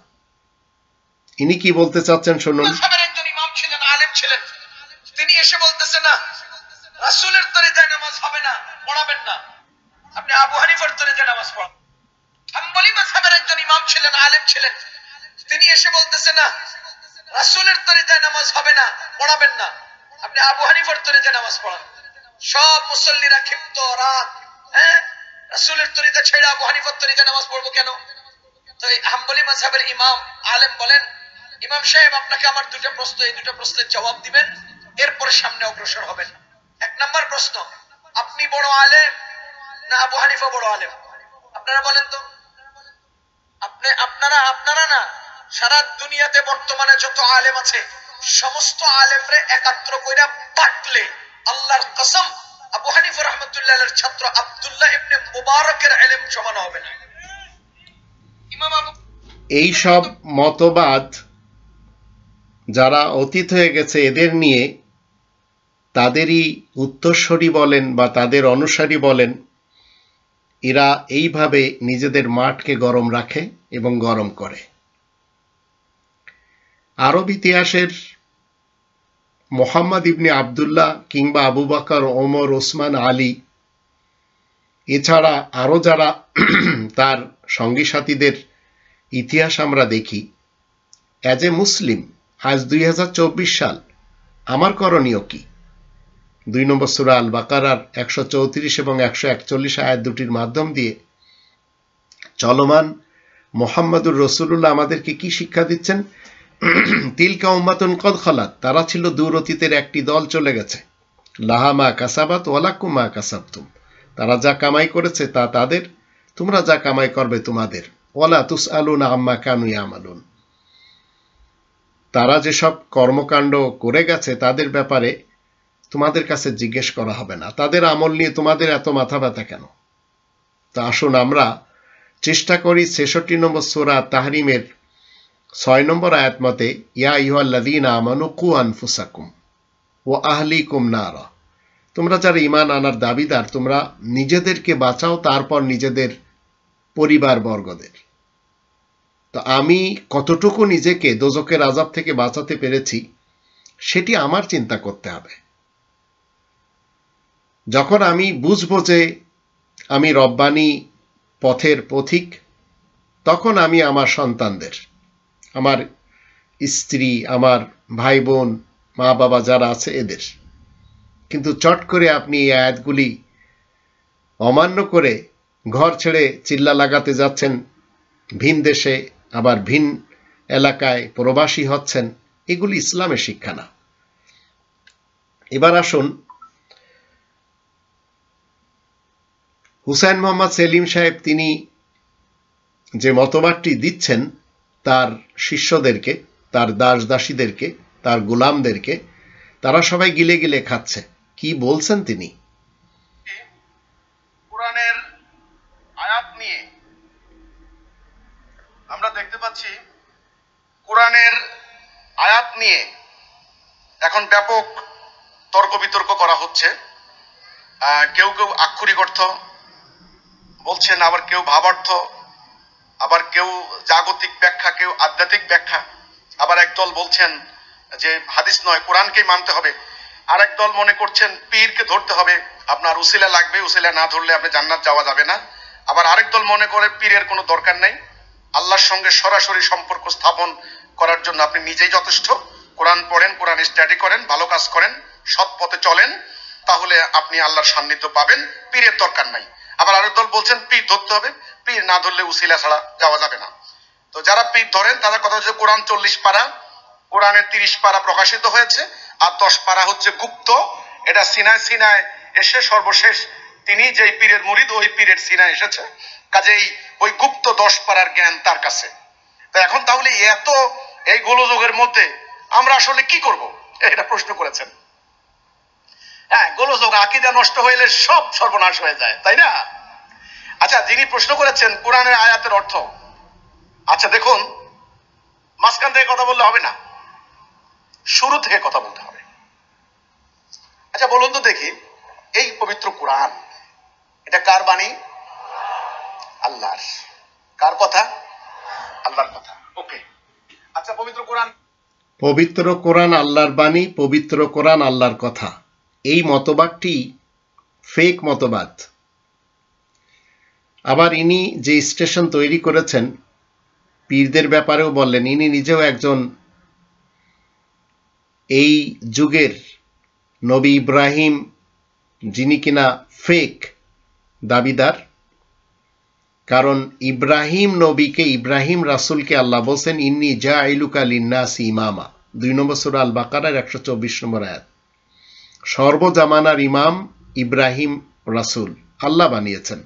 ইনি কি বলতে চাচ্ছেন শুনুন। একজন ইমাম ছিলেন, আলেম ছিলেন, তিনি এসে বলতেছেন না রাসূলের তরিকায় নামাজ হবে না, পড়াবেন না, আপনি আবু হানিফার তরিকায় নামাজ পড়ান। হাম্বলি মাযহাবের একজন ইমাম ছিলেন, আলেম ছিলেন, তিনি এসে বলতেছেন না রাসূলের তরিকায় নামাজ হবে না, পড়াবেন না, আপনি আবু হানিফার তরিকায় নামাজ পড়ান। সব মুসল্লিরা ক্ষিপ্ত, রাগ, রাসূলের তরিকা ছেড়ে আবু হানিফার তরিকায় নামাজ পড়বো কেন? তো এই হাম্বলি মাযহাবের ইমাম আলেম বলেন, ইমাম সাহেব আপনাকে আমার দুটো প্রশ্ন, এই দুটো প্রশ্নের জবাব দিবেন, এরপরে সামনে অগ্রসর হবেন। প্রশ্ন, আপনি বড় আলেম না আবু হানিফা বড় আলেম? আপনারা বলেন তো। আপনারা না, সারা দুনিয়াতে বর্তমানে যত আলেম আছে সমস্ত আলেমরে একাত্র কইরা পাটলে আল্লাহর কসম আবু হানিফা রাহমাতুল্লাহির ছাত্র আব্দুল্লাহ ইবনে মুবারকের ইলম সমান হবে না। এই সব মতবাদ যারা অতীত হয়ে গেছে এদের নিয়ে তাদেরই উত্তরসূরি বলেন বা তাদের অনুসারী বলেন, এরা এইভাবে নিজেদের মাঠকে গরম রাখে এবং গরম করে। আরব ইতিহাসের মোহাম্মদ ইবনে আবদুল্লাহ কিংবা আবু বকর, ওমর, ওসমান, আলী, এছাড়া আরো যারা তার সঙ্গী সাথীদের ইতিহাস আমরা দেখি, অ্যাজ এ মুসলিম আজ 2024 সাল আমার করণীয় কি? 2 নম্বর সূরা আল বাকারার 134 এবং 141 আয়াত দুটির মাধ্যম দিয়ে চলমান মুহাম্মদুর রাসূলুল্লাহ আমাদেরকে কি শিক্ষা দিচ্ছেন? তিলকা উম্মাতুন কদ খালাত, তারা ছিল দূর অতীতের একটি দল, চলে গেছে। লাহা মা কাসাবাত ওয়ালাকুম মা কাসাবতুম, তারা যা কামাই করেছে তা তাদের, তোমরা যা কামাই করবে তোমাদের। ওয়ালা তুসআলুনা আম্মা কানু ইয়ামালুন, তারা যেসব কর্মকাণ্ড করে গেছে তাদের ব্যাপারে তোমাদের কাছে জিজ্ঞেস করা হবে না। তাদের আমল নিয়ে তোমাদের এত মাথা ব্যথা কেন? তা আসুন আমরা চেষ্টা করি 66 নম্বর সূরা তাহরিমের 6 নম্বর আয়াত মতে, ইয়া আইয়ুহাল্লাযীনা আমানু কু আনফুসাকুম ওয়া আহলিকুম নারা, তোমরা যারা ঈমান আনার দাবিদার তোমরা নিজেদেরকে বাঁচাও, তারপর নিজেদের পরিবারবর্গদের। তো আমি কতটুকু নিজেকে দোজখের আযাব থেকে বাঁচাতে পেরেছি সেটি আমার চিন্তা করতে হবে। যখন আমি বুঝবো যে আমি রব্বানি পথের পথিক, তখন আমি আমার সন্তানদের, আমার স্ত্রী, আমার ভাই বোন, মা বাবা যারা আছে এদের, কিন্তু চট করে আপনি এই আয়াতগুলি অমান্য করে ঘর ছেড়ে চিল্লা লাগাতে যাচ্ছেন, ভিন দেশে আবার ভিন এলাকায় প্রবাসী হচ্ছেন, এগুলি ইসলামের শিক্ষা না। এবার আসুন হুসাইন মোহাম্মদ সেলিম সাহেব তিনি যে মতবাদটি দিচ্ছেন তার শিষ্যদেরকে, তার দাস দাসীদেরকে, তার গোলামদেরকে, তারা সবাই গিলে গিলে খাচ্ছে। কি বলছেন তিনি? কোরআনের আয়াত নিয়ে আমরা দেখতে পাচ্ছি, কোরআনের আয়াত নিয়ে এখন ব্যাপক তর্ক বিতর্ক করা হচ্ছে। কেউ কেউ আক্ষরিক অর্থ বলছেন, আবার কেউ ভাবার্থ, আবার কেউ জাগতিক ব্যাখ্যা, কেউ আধ্যাত্মিক ব্যাখ্যা, আবার একদল বলছেন যে হাদিস নয় কোরআনকেই মানতে হবে, আর একদল মনে করছেন পীরকে ধরতে হবে, আপনার উসিলা লাগবে, উসিলা না ধরলে আপনি জান্নাত যাওয়া যাবে না। আবার আরেক দল মনে করে পীরের কোনো দরকার নেই, আল্লাহর সঙ্গে সরাসরি সম্পর্ক স্থাপন করার জন্য আপনি নিজেই যথেষ্ট। কোরআন পড়েন, কোরআন স্টাডি করেন, ভালো কাজ করেন, সৎ পথে চলেন, তাহলে আপনি আল্লাহর সান্নিধ্য পাবেন, পীরের দরকার নাই। আবার আরেক দল বলছেন পীর ধরতে হবে, পীর না ধরলে উসিলা ছাড়া যাওয়া যাবে না। তো যারা পীর ধরেন তাদের কথা হচ্ছে কোরআন 40 পারা, কোরআনের 30 পারা প্রকাশিত হয়েছে, আর 10 পারা হচ্ছে গুপ্ত। এটা সিনায় এসে সর্বশেষ তিনি যেই পীরের মুরিদ ওই পীরের সিনায় এসেছে, কাজেই ওই গুপ্ত 10 পারার জ্ঞান তার কাছে। তো এখন তাহলে এত এই গোলযোগের মধ্যে আমরা আসলে কি করব, এটা প্রশ্ন করেছেন। হ্যাঁ, গোলযোগ আকীদা নষ্ট হইলে সব সর্বনাশ হয়ে যায়, তাই না? আচ্ছা, যিনি প্রশ্ন করেছেন কোরআনের আয়াতের অর্থ, আচ্ছা দেখুন, মাঝখান থেকে কথা বললে হবে না, শুরু থেকে কথা বলতে হবে। আচ্ছা বলুন তো দেখি, এই পবিত্র কোরআন এটা কার বাণী? আল্লাহর। কার কথা? আল্লাহর কথা। ওকে, আচ্ছা পবিত্র কোরআন আল্লাহর বাণী, পবিত্র কোরআন আল্লাহর কথা, এই মতবাদটি ফেক মতবাদ। আবার ইনি যে স্টেশন তৈরি করেছেন পীরদের ব্যাপারেও বললেন, ইনি নিজেও একজন এই যুগের নবী ইব্রাহিম, যিনি কিনা ফেক দাবিদার। কারণ ইব্রাহিম নবীকে, ইব্রাহিম রাসূলকে আল্লাহ বলছেন ইন্নী জাইলুকা লিন্নাসি ইমামা, 2 নম্বর সূরা আল বাকারার 124 নম্বর আয়াত। সর্বজামানার ইমাম ইব্রাহিম রাসূল, আল্লাহ বানিয়েছেন।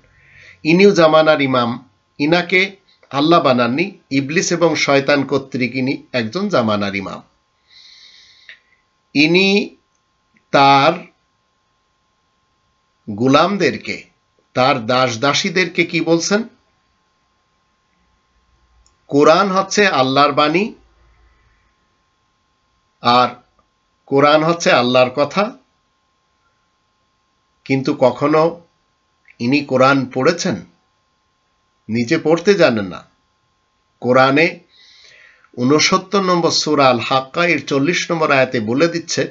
ইনিও জামানার ইমাম, ইনাকে আল্লাহ বানাননি, ইবলিস এবং শয়তান কর্তৃক ইনি একজন জামানার ইমাম। ইনি তার গোলামদেরকে, তার দাস দাসীদেরকে কি বলছেন? কোরআন হচ্ছে আল্লাহর বাণী, আর কোরআন হচ্ছে আল্লাহর কথা। কিন্তু কখনো ইনি কোরআন পড়েছেন? নিজে পড়তে জানেন না। কোরআনে 69 নম্বর সূরা আল হাক্কা এর 40 নম্বর আয়াতে বলে দিচ্ছে,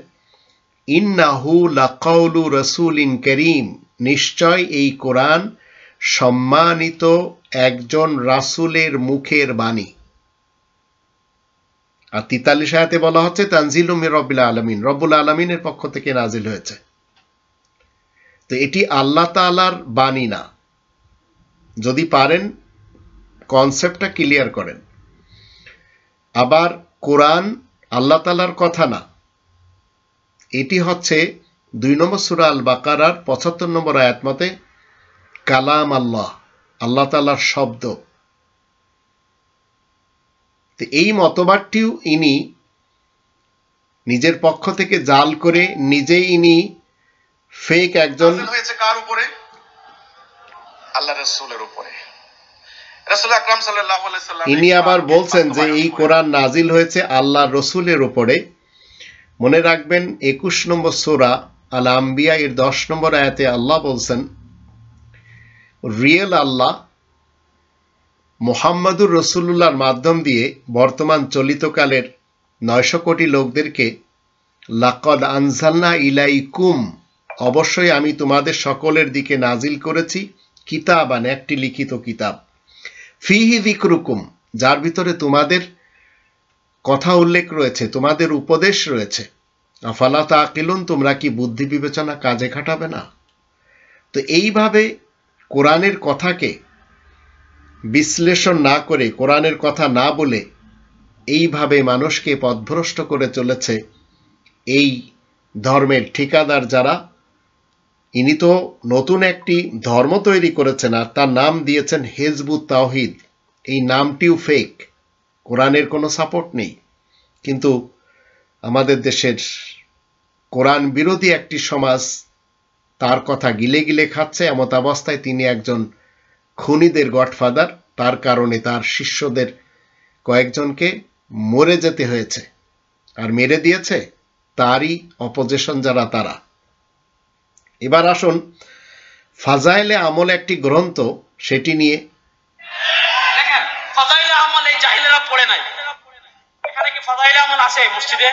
ইন্নাহু লাকাউলু রাসূলিন কারীম, নিশ্চয় এই কোরআন সম্মানিত একজন রাসূলের মুখের বাণী। আর 43 আয়াতে বলা হচ্ছে তানজিলুম মির রাব্বিল আলামিন, রব্বুল আলামিনের পক্ষ থেকে নাজিল হয়েছে। তো এটি আল্লাহ তাআলার বাণী না। যদি পারেন কনসেপ্টটা ক্লিয়ার করেন। আবার কোরআন আল্লাহ তাআলার কথা না, এটি হচ্ছে 2 নম্বর সূরা আল বাকারার 75 নম্বর আয়াত মতে কালাম আল্লাহ, আল্লাহ তাআলার শব্দ। তো এই মতবাদটিও ইনি নিজের পক্ষ থেকে জাল করে নিজেই ইনি ফেক একজন। হয়েছে কার উপরে? আল্লাহ রাসূলের উপরে। রাসূল আকরাম সাল্লাল্লাহু আলাইহি সাল্লাম ইনি আবার বলছেন যে এই কোরআন নাজিল হয়েছে আল্লাহ রসুলের উপরে। মনে রাখবেন 21 নম্বর সূরা আল আম্বিয়া এর 10 নম্বর আয়াতে আল্লাহ বলছেন, রিয়েল আল্লাহ মুহাম্মাদুর রাসূলুল্লাহর মাধ্যম দিয়ে বর্তমান চলিতকালের 900 কোটি লোকদেরকে লাকাদ আনজালনা ইলাইকুম, অবশ্যই আমি তোমাদের সকলের দিকে নাজিল করেছি কিতাবান, একটি লিখিত কিতাব, ফিহি যিকরুকুম, যার ভিতরে তোমাদের কথা উল্লেখ রয়েছে, তোমাদের উপদেশ রয়েছে। আফালা তাকিলুন, তোমরা কি বুদ্ধি বিবেচনা কাজে খাটাবে না? তো এইভাবে কোরআনের কথাকে বিশ্লেষণ না করে, কোরআনের কথা না বলে এইভাবে মানুষকে পথভ্রষ্ট করে চলেছে এই ধর্মের ঠিকাদার যারা। ইনি তো নতুন একটি ধর্ম তৈরি করেছেন আর তার নাম দিয়েছেন হিজবুত তাওহীদ। এই নামটিও ফেক, কোরআনের কোনো সাপোর্ট নেই। কিন্তু আমাদের দেশের কোরআন বিরোধী একটি সমাজ তার কথা গিলে গিলে খাচ্ছে। এমত অবস্থায় তিনি একজন খুনিদের গডফাদার, তার কারণে তার শিষ্যদের কয়েকজনকে মরে যেতে হয়েছে। আর মেরে দিয়েছে তারই অপোজিশন যারা, তারা। এবার আসুন ফাজাইলে আমল একটি গ্রন্থ, সেটি নিয়ে। দেখেন ফাজাইলে আমল এই জাহিলেরা পড়ে নাই। এখানে কি ফাজাইলে আমল আছে মসজিদে?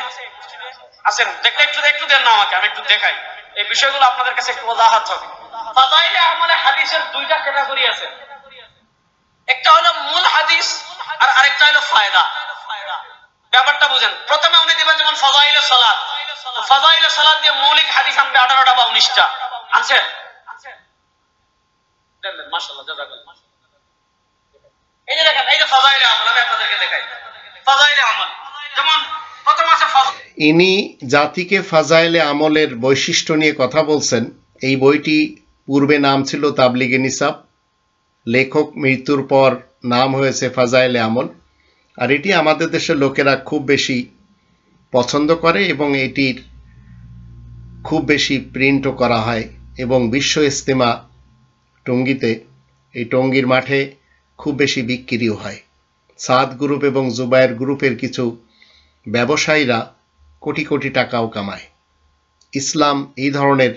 আছেন? দেখলে একটু দেন না আমাকে, আমি একটু দেখাই। এই বিষয়গুলো আপনাদের কাছে একটু ওয়াজাহাত হবে। ফাজাইলে আমলে হাদিসের দুইটা ক্যাটাগরি আছে, একটা হলো মূল হাদিস আর আরেকটা হলো ফায়দা। ব্যাপারটা বুঝেন। প্রথমে উনি দিবেন যেমন ফাজাইলে সালাত, ফাজাইলে সালাত দিয়ে মৌলিক হাদিস আনবে 18টা বা 19টা। আনছেন? দেন মাশাআল্লাহ, জাযাকাল্লাহ। এই যে দেখেন, এই যে ফাজাইলে আমল, আমি আপনাদেরকে দেখাই। ফাজাইলে আমল যেমন প্রথম আছে ইনি জাতিকে ফাজাইলে আমলের বৈশিষ্ট্য নিয়ে কথা বলছেন। এই বইটি পূর্বে নাম ছিল তাবলিগে নিসাব, লেখক মৃত্যুর পর নাম হয়েছে ফাজাইলে আমল। আর এটি আমাদের দেশের লোকেরা খুব বেশি পছন্দ করে এবং এটির খুব বেশি প্রিন্টও করা হয় এবং বিশ্ব ইজতেমা টঙ্গীতে, এই টঙ্গীর মাঠে খুব বেশি বিক্রিও হয়। সাদ গ্রুপ এবং জুবায়ের গ্রুপের কিছু ব্যবসায়ীরা কোটি কোটি টাকাও কামায়। ইসলাম এই ধরনের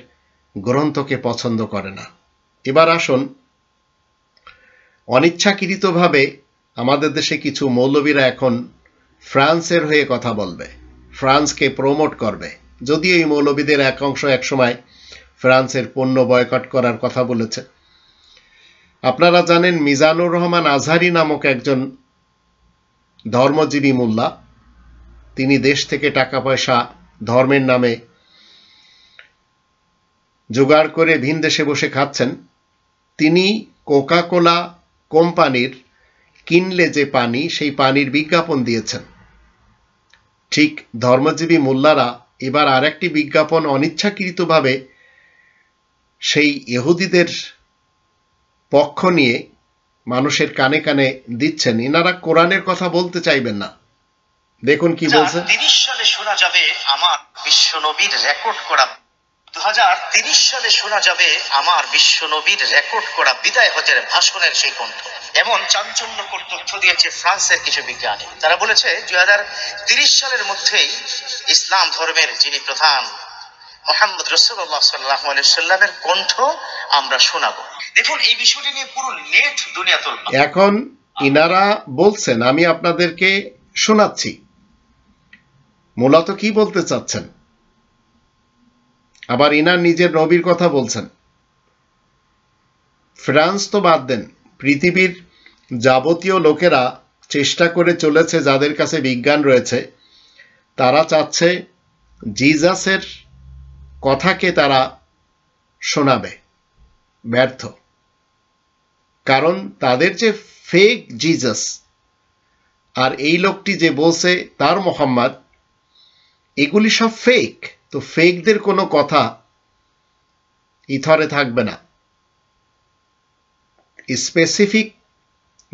গ্রন্থকে পছন্দ করে না। এবার আসুন, অনিচ্ছাকৃতভাবে আমাদের দেশে কিছু মৌলবীরা এখন ফ্রান্সের হয়ে কথা বলবে, ফ্রান্সকে প্রমোট করবে। যদিও এই মৌলবীদের এক অংশ একসময় ফ্রান্সের পণ্য বয়কট করার কথা বলেছে। আপনারা জানেন মিজানুর রহমান আজহারি নামক একজন ধর্মজীবী মোল্লা, তিনি দেশ থেকে টাকা পয়সা ধর্মের নামে জোগাড় করে ভিন দেশে বসে খাচ্ছেন। তিনি কোকা কোলা কোম্পানির কিনলে যে পানি, সেই পানির বিজ্ঞাপন দিয়েছেন। ঠিক ধর্মজীবী মোল্লারা এবার আরেকটি বিজ্ঞাপন অনিচ্ছাকৃতভাবে সেই ইহুদিদের পক্ষ নিয়ে মানুষের কানে কানে দিচ্ছেন। ইনারা কোরআনের কথা বলতে চাইবেন না। দেখুন কি বলছে। 2030 সালে শোনা যাবে আমার বিশ্বনবীর রেকর্ড করা 2030 সালে শোনা যাবে আমার বিশ্বনবীর রেকর্ড করা বিদায় হজের ভাষণের সেই কণ্ঠ। এমন চাঞ্চল্যকর তথ্য দিয়েছে ফ্রান্সের কিছু বিজ্ঞানী। তারা বলেছে 2030 সালের মধ্যেই ইসলাম ধর্মের যিনি প্রধান মুহাম্মদ রাসূলুল্লাহ সাল্লাল্লাহু আলাইহি ওয়াসাল্লামের কণ্ঠ আমরা শোনাবো। দেখুন এই বিষয়টি নিয়ে পুরো নেট দুনিয়া তোলপাড়। এখন ইনারা বলছেন, আমি আপনাদেরকে শোনাচ্ছি মূলত কি বলতে চাচ্ছেন। আবার ইনার নিজের নবীর কথা বলছেন। ফ্রান্স তো বাদ দেন, পৃথিবীর যাবতীয় লোকেরা চেষ্টা করে চলেছে, যাদের কাছে বিজ্ঞান রয়েছে, তারা চাচ্ছে জিজাসের কথাকে তারা শোনাবে, ব্যর্থ। কারণ তাদের যে ফেক জিজাস আর এই লোকটি যে বলছে তার মোহাম্মদ, এগুলি সব ফেক। তো ফেকদের কোনো কথা ইথরে থাকবে না। স্পেসিফিক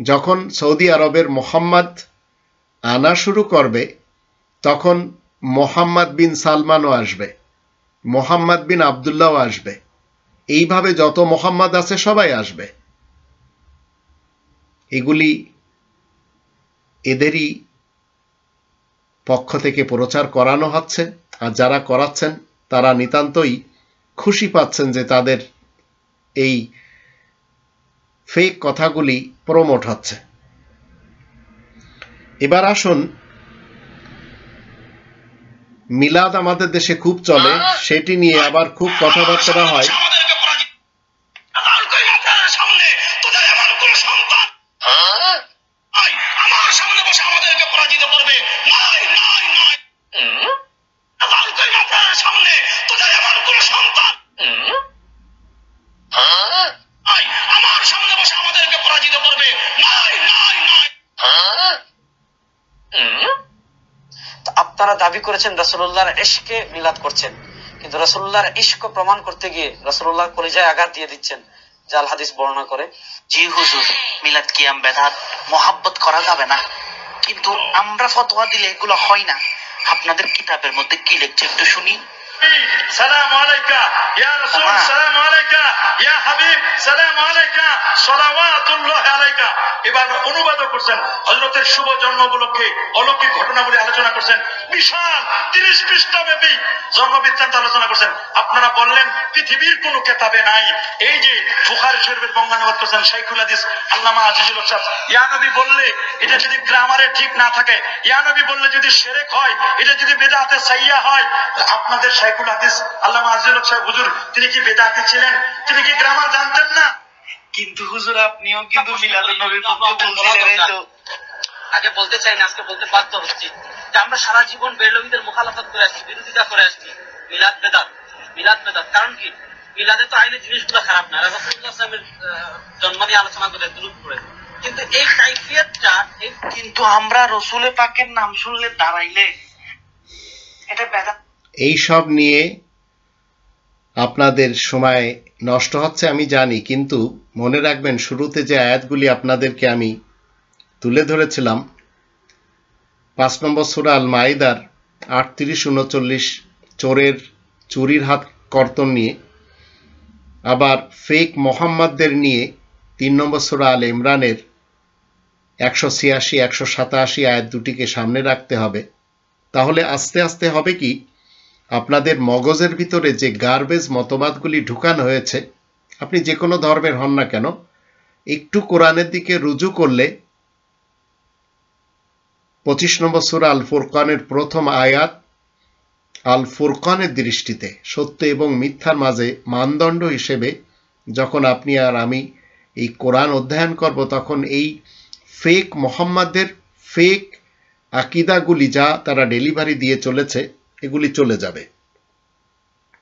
যখন সৌদি আরবের মোহাম্মদ আনা শুরু করবে, তখন মোহাম্মদ বিন সালমানও আসবে, মোহাম্মদ বিন আবদুল্লাহও আসবে, এইভাবে যত মোহাম্মদ আছে সবাই আসবে। এগুলি এদেরই পক্ষ থেকে প্রচার করানো হচ্ছে। আর যারা করাচ্ছেন তারা নিতান্তই খুশি পাচ্ছেন যে তাদের এই ফেক কথাগুলি প্রমোট হচ্ছে। এবার আসুন, মিলাদ আমাদের দেশে খুব চলে, সেটি নিয়ে আবার খুব কথাবার্তা হয়। আপনারা দাবি করেছেন রাসূলুল্লাহর ইশকে মিলাদ করছেন, কিন্তু রাসূলুল্লাহর ইশক প্রমাণ করতে গিয়ে রাসূলুল্লাহর কলিজায় আঘাত দিয়ে দিচ্ছেন, জাল হাদিস বর্ণনা করে। জি হুজুর, মিলাদ কিয়াম বেদাত, মোহাব্বত করা যাবে না, কিন্তু আমরা ফতোয়া দিলে এগুলো হয় না। আপনাদের কিতাবের মধ্যে কি লিখছে একটু শুনি। সালাম আলাইকা ইয়া রাসূল, সালাম আলাইকা ইয়া হাবিব, সালাম আলাইকা সালাওয়াতুল্লাহ আলাইকা। এবার অনুবাদ করছেন, হযরতের শুভ জন্ম উপলক্ষে অলৌকিক ঘটনাবলী আলোচনা করছেন, বিশাল 30 পৃষ্ঠা ব্যাপী জন্ম বৃত্তান্ত আলোচনা করছেন। আপনারা বললেন পৃথিবীর কোন কিতাবে নাই। এই যে বুখারী শরীফের বঙ্গানুবাদ করছেন শাইখুল হাদিস আল্লামা আজিজুল হক সাহেব, ইয়া নবী বললে এটা যদি গ্রামারে ঠিক না থাকে, ইয়া নবী বললে যদি শিরক হয়, এটা যদি বিদআতে সাইয়্যা হয়, আপনাদের শাইখুল হাদিস আল্লামা আজিজুল হক সাহেব হুজুর, তিনি কি বিদআতি ছিলেন? তিনি কি গ্রামার জানতেন না? কিন্তু হুজুর আপনিও কিন্তু মিলাদুন নবীর পক্ষে বলছিলেন। এই তো আগে বলতে চাই না, আজকে বলতে বাধ্য হচ্ছি যে আমরা সারা জীবন বেরলভীদের মুখালাফাত করে আসছি, বিরোধিতা করে আসছি। মিলাদ বেদাত, মিলাদ বেদাত। কারণ কি? মিলাদে তো আইনের জিনিসগুলো খারাপ না, রাসূলুল্লাহ সাল্লাল্লাহু আলাইহি ওয়াসাল্লামের জন্ম নিয়ে আলোচনা করে, দুরূদ পড়ে। কিন্তু এই কাইফিয়তটা, কিন্তু আমরা রাসূলে পাকের নাম শুনলে দাঁড়াইলে এটা বেদাত। এই সব নিয়ে আপনাদের সময় নষ্ট হচ্ছে আমি জানি, কিন্তু মনে রাখবেন শুরুতে যে আয়াতগুলি আপনাদেরকে আমি তুলে ধরেছিলাম, 5 নম্বর সূরা আল মাইদার 38-39 চোরের চুরির হাত কর্তন নিয়ে, আবার ফেক মোহাম্মদদের নিয়ে 3 নম্বর সূরা আল ইমরানের 186-187 আয়াত দুটিকে সামনে রাখতে হবে। তাহলে আস্তে আস্তে হবে কি, আপনাদের মগজের ভিতরে যে গার্বেজ মতবাদগুলি ঢুকানো হয়েছে, আপনি যে কোনো ধর্মের হন না কেন, একটু কোরআনের দিকে রুজু করলে 25 নম্বর সূরা আল ফুরকানের প্রথম আয়াত, আল ফুরকানের দৃষ্টিতে সত্য এবং মিথ্যার মাঝে মানদণ্ড হিসেবে যখন আপনি আর আমি এই কোরআন অধ্যয়ন করব, তখন এই ফেক মোহাম্মদের ফেক আকিদাগুলি যা তারা ডেলিভারি দিয়ে চলেছে, এগুলি চলে যাবে।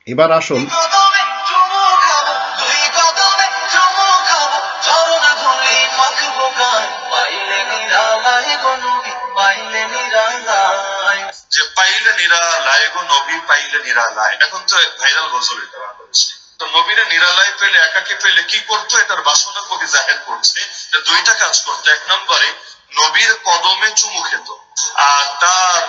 এবার আসুন, যে পাইলে নিরালায় গো নবী, পাইলে নিরালায়, এখন তো ভাইরাল গজল এটা বাংলাদেশে। তো নবীরে নিরালায় পেলে একাকি পেলে কি করতো, এটার বাসনা কবি জাহের করছে যে দুইটা কাজ করতো। এক নম্বরে নবীর কদমে চুমু খেত, আর তার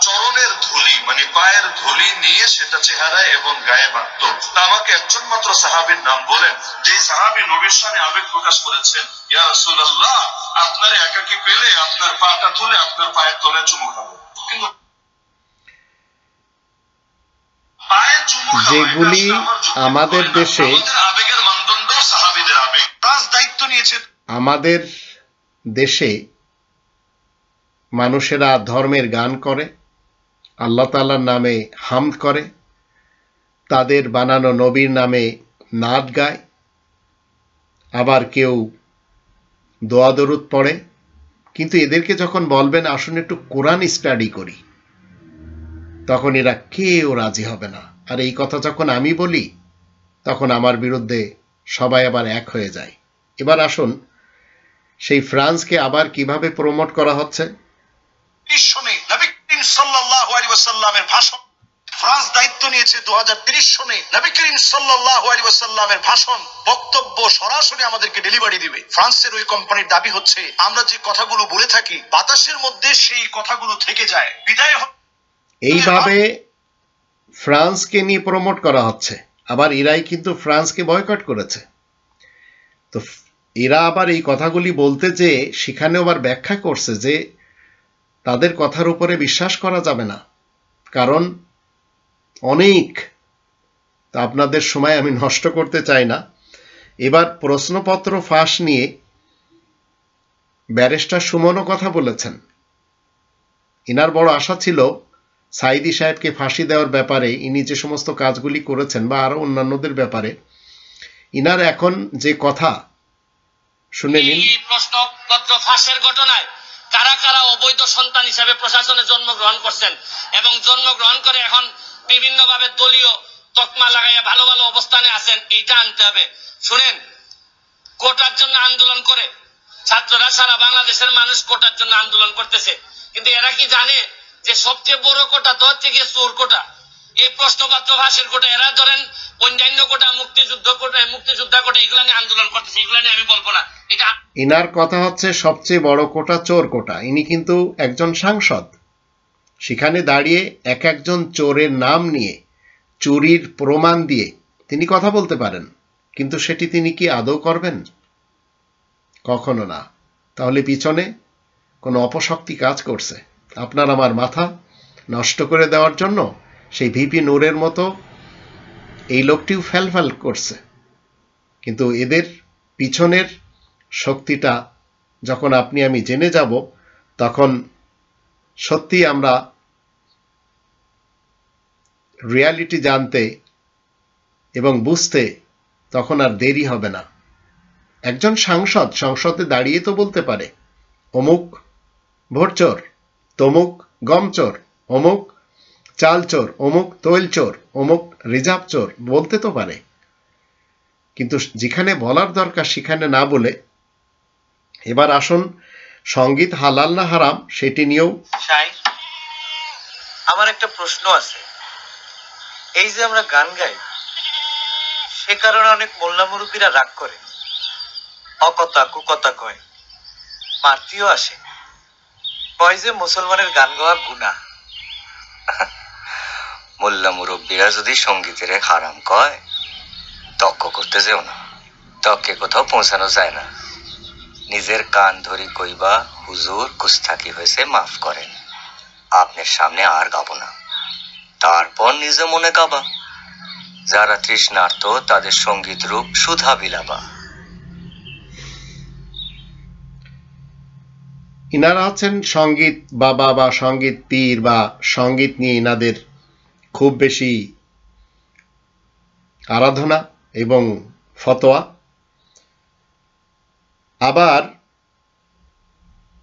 চরণের ধুলি মানে পায়ের ধুলি নিয়ে সেটা চেহারায় এবং গায়ে মাখত। আমাকে একজন মাত্র সাহাবীর নাম বলেন যে সাহাবী নবীর সামনে আবেগ প্রকাশ করেছেন, ইয়া রাসূলুল্লাহ আপনার একাকি পেলে আপনার পাটা তুলে আপনার পায়ের তলায় চুমু খাবো। কিন্তু যেগুলি আমাদের দেশে আমাদের দেশে মানুষেরা ধর্মের গান করে, আল্লাহ তাআলার নামে হামদ করে, তাদের বানানো নবীর নামে নাত গায়, আবার কেউ দোয়া দরুদ পড়ে। কিন্তু এদেরকে যখন বলবেন আসুন একটু কোরআন স্টাডি করি, তখন এরা কেউ রাজি হবে না। আর এই কথা যখন আমি বলি তখন আমার বিরুদ্ধে সবাই আবার এক হয়ে যায়। এবার আসুন সেই ফ্রান্সকে আবার কিভাবে প্রমোট করা হচ্ছে। নবী করিম সাল্লাল্লাহু আলাইহি ওয়াসাল্লামের ভাষণ, ফ্রান্স দায়িত্ব নিয়েছে 2030 সনে নবী করিম সাল্লাল্লাহু আলাইহি ওয়াসাল্লামের ভাষণ বক্তব্য সরাসরি আমাদেরকে ডেলিভারি দিবে। ফ্রান্সের ওই কোম্পানির দাবি হচ্ছে আমরা যে কথাগুলো বলে থাকি বাতাসের মধ্যে সেই কথাগুলো থেকে যায়, বিদায় এইভাবে ফ্রান্সকে নিয়ে প্রমোট করা হচ্ছে। আবার এরাই কিন্তু ফ্রান্সকে বয়কট করেছে। তো এরা আবার এই কথাগুলি বলতে যে সেখানে আবার ব্যাখ্যা করছে যে তাদের কথার উপরে বিশ্বাস করা যাবে না, কারণ অনেক, তা আপনাদের সময় আমি নষ্ট করতে চাই না। এবার প্রশ্নপত্র ফাঁস নিয়ে ব্যারিস্টার সুমনও কথা বলেছেন। ইনার বড় আশা ছিল সাইদি সাহেবকে ফাঁসি দেওয়ার ব্যাপারে, ইনি যে সমস্ত কাজগুলি করেছেন বা আরো অন্যান্যদের ব্যাপারে ইনার এখন যে কথা শুনে নিন। এই প্রশ্নপত্র ফাঁসের ঘটনায় কারা কারা অবৈধ সন্তান হিসেবে প্রশাসনে জন্মগ্রহণ করছেন এবং জন্মগ্রহণ করে এখন বিভিন্নভাবে দলীয় তকমা লাগাইয়া ভালো ভালো অবস্থানে আছেন, এইটা আনতে হবে। শুনেন, কোটার জন্য আন্দোলন করে ছাত্ররা, সারা বাংলাদেশের মানুষ কোটার জন্য আন্দোলন করতেছে, কিন্তু এরা কি জানে যে সবচেয়ে বড় কোটা তো হচ্ছে গিয়ে চোর কোটা, এই প্রশ্নপত্র ফাঁসের কোটা। এরা ধরেন অন্যান্য কোটা, মুক্তিযোদ্ধা কোটা, এগুলা নিয়ে আন্দোলন করতেছে, এগুলা নিয়ে আমি বলবো না। এটা ইনার কথা হচ্ছে সবচেয়ে বড় কোটা চোর কোটা। ইনি কিন্তু একজন সাংসদ, সেখানে দাঁড়িয়ে এক একজন চোরের নাম নিয়ে চুরির প্রমাণ দিয়ে তিনি কথা বলতে পারেন, কিন্তু সেটি তিনি কি আদৌ করবেন? কখনো না। তাহলে পিছনে কোনো অপশক্তি কাজ করছে আপনার আমার মাথা নষ্ট করে দেওয়ার জন্য। সেই ভিপি নূরের মতো এই লোকটিও ফেলফেল করছে, কিন্তু এদের পিছনের শক্তিটা যখন আপনি আমি জেনে যাব তখন সত্যি আমরা রিয়ালিটি জানতে এবং বুঝতে তখন আর দেরি হবে না। একজন সাংসদ সংসদে দাঁড়িয়ে তো বলতে পারে অমুক ভোট চোর, তমুক গম চোর, অমুক চাল চোর, অমুক তৈল চোর, অমুক রিজার্ভ চোর, বলতে তো পারে, কিন্তু যেখানে বলার দরকার সেখানে না বলে। এবার আসুন সঙ্গীত হালাল না হারাম সেটি নিয়েও। আমার একটা প্রশ্ন আছে, এই যে আমরা গান গাই সে কারণে অনেক মোল্লা মুরব্বীরা রাগ করে, অকথা কুকথা কয়, মারতিও আসে, কয় যে মুসলমানের গান গাওয়া গুনাহ। মোল্লা মুরব্বীরা যদি সঙ্গীতের হারাম কয় তক্ক করতে যেও না, তক্কে কোথাও পৌঁছানো যায় না। নিজের কান ধরি কইবা হুজুর গুস্তাখি হয়েছে মাফ করেন, আপনার সামনে আর গাবো না, তারপর নিজে মনে গাবা। যারা তৃষ্ণার্ত তাদের সঙ্গীত রূপ সুধা বিলাবা। ইনারা হচ্ছেন সঙ্গীত বাবা বা সঙ্গীত পীর, বা সঙ্গীত নিয়ে ইনাদের খুব বেশি আরাধনা এবং ফতোয়া। আবার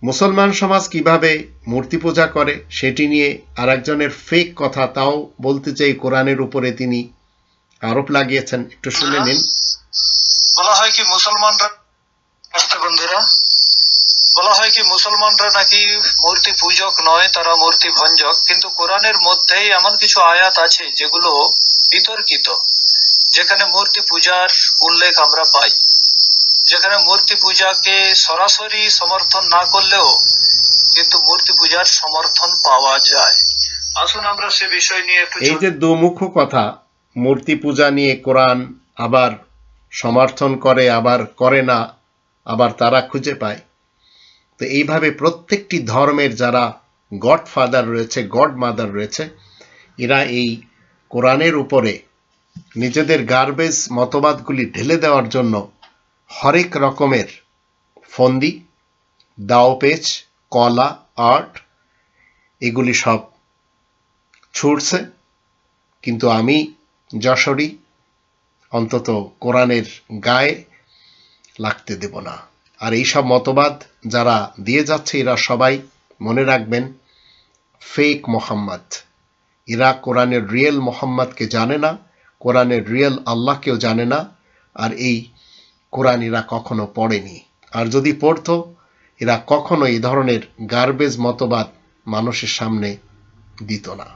মুসলমান সমাজ কিভাবে মূর্তি পূজা করে সেটি নিয়ে আরেকজনের ফেক কথা, তাও বলতে চাই কোরআনের উপরে তিনি আরোপ লাগিয়েছেন, একটু শুনে নিন। বলা হয় কি মুসলমানরা, বন্ধুরা, বলা হয় কি মুসলমানরা নাকি মূর্তি পূজক নয়, তারা মূর্তি ভঞ্জক, কিন্তু কোরআনের মধ্যেই এমন কিছু আয়াত আছে যেগুলো বিতর্কিত। যেখানে মূর্তি পূজার উল্লেখ আমরা পাই, যেখানে মূর্তি পূজাকে সরাসরি সমর্থন না করলেও কিন্তু মূর্তি পূজার সমর্থন পাওয়া যায়। আসুন আমরা সে বিষয় নিয়ে এই যে দুমুখ কথা, মূর্তি পূজা নিয়ে কোরআন আবার সমর্থন করে আবার করে না, আবার তারা খুঁজে পায়। তো এইভাবে প্রত্যেকটি ধর্মের যারা গডফাদার রয়েছে, গড মাদার রয়েছে, এরা এই কোরআনের উপরে নিজেদের গার্বেজ মতবাদগুলি ঢেলে দেওয়ার জন্য হরেক রকমের ফন্দি, দাওপেচ, কলা, আর্ট এগুলি সব ছুটছে। কিন্তু আমি যশোরী, অন্তত কোরআনের গায়ে লাগতে দেব না। আর এইসব মতবাদ যারা দিয়ে যাচ্ছে এরা সবাই মনে রাখবেন ফেক মোহাম্মদ। এরা কোরআনের রিয়েল মোহাম্মদকে জানে না, কোরআনের রিয়েল আল্লাহকেও জানে না, আর এই কোরআন এরা কখনো পড়েনি। আর যদি পড়তো এরা কখনো এই ধরনের গার্বেজ মতবাদ মানুষের সামনে দিত না।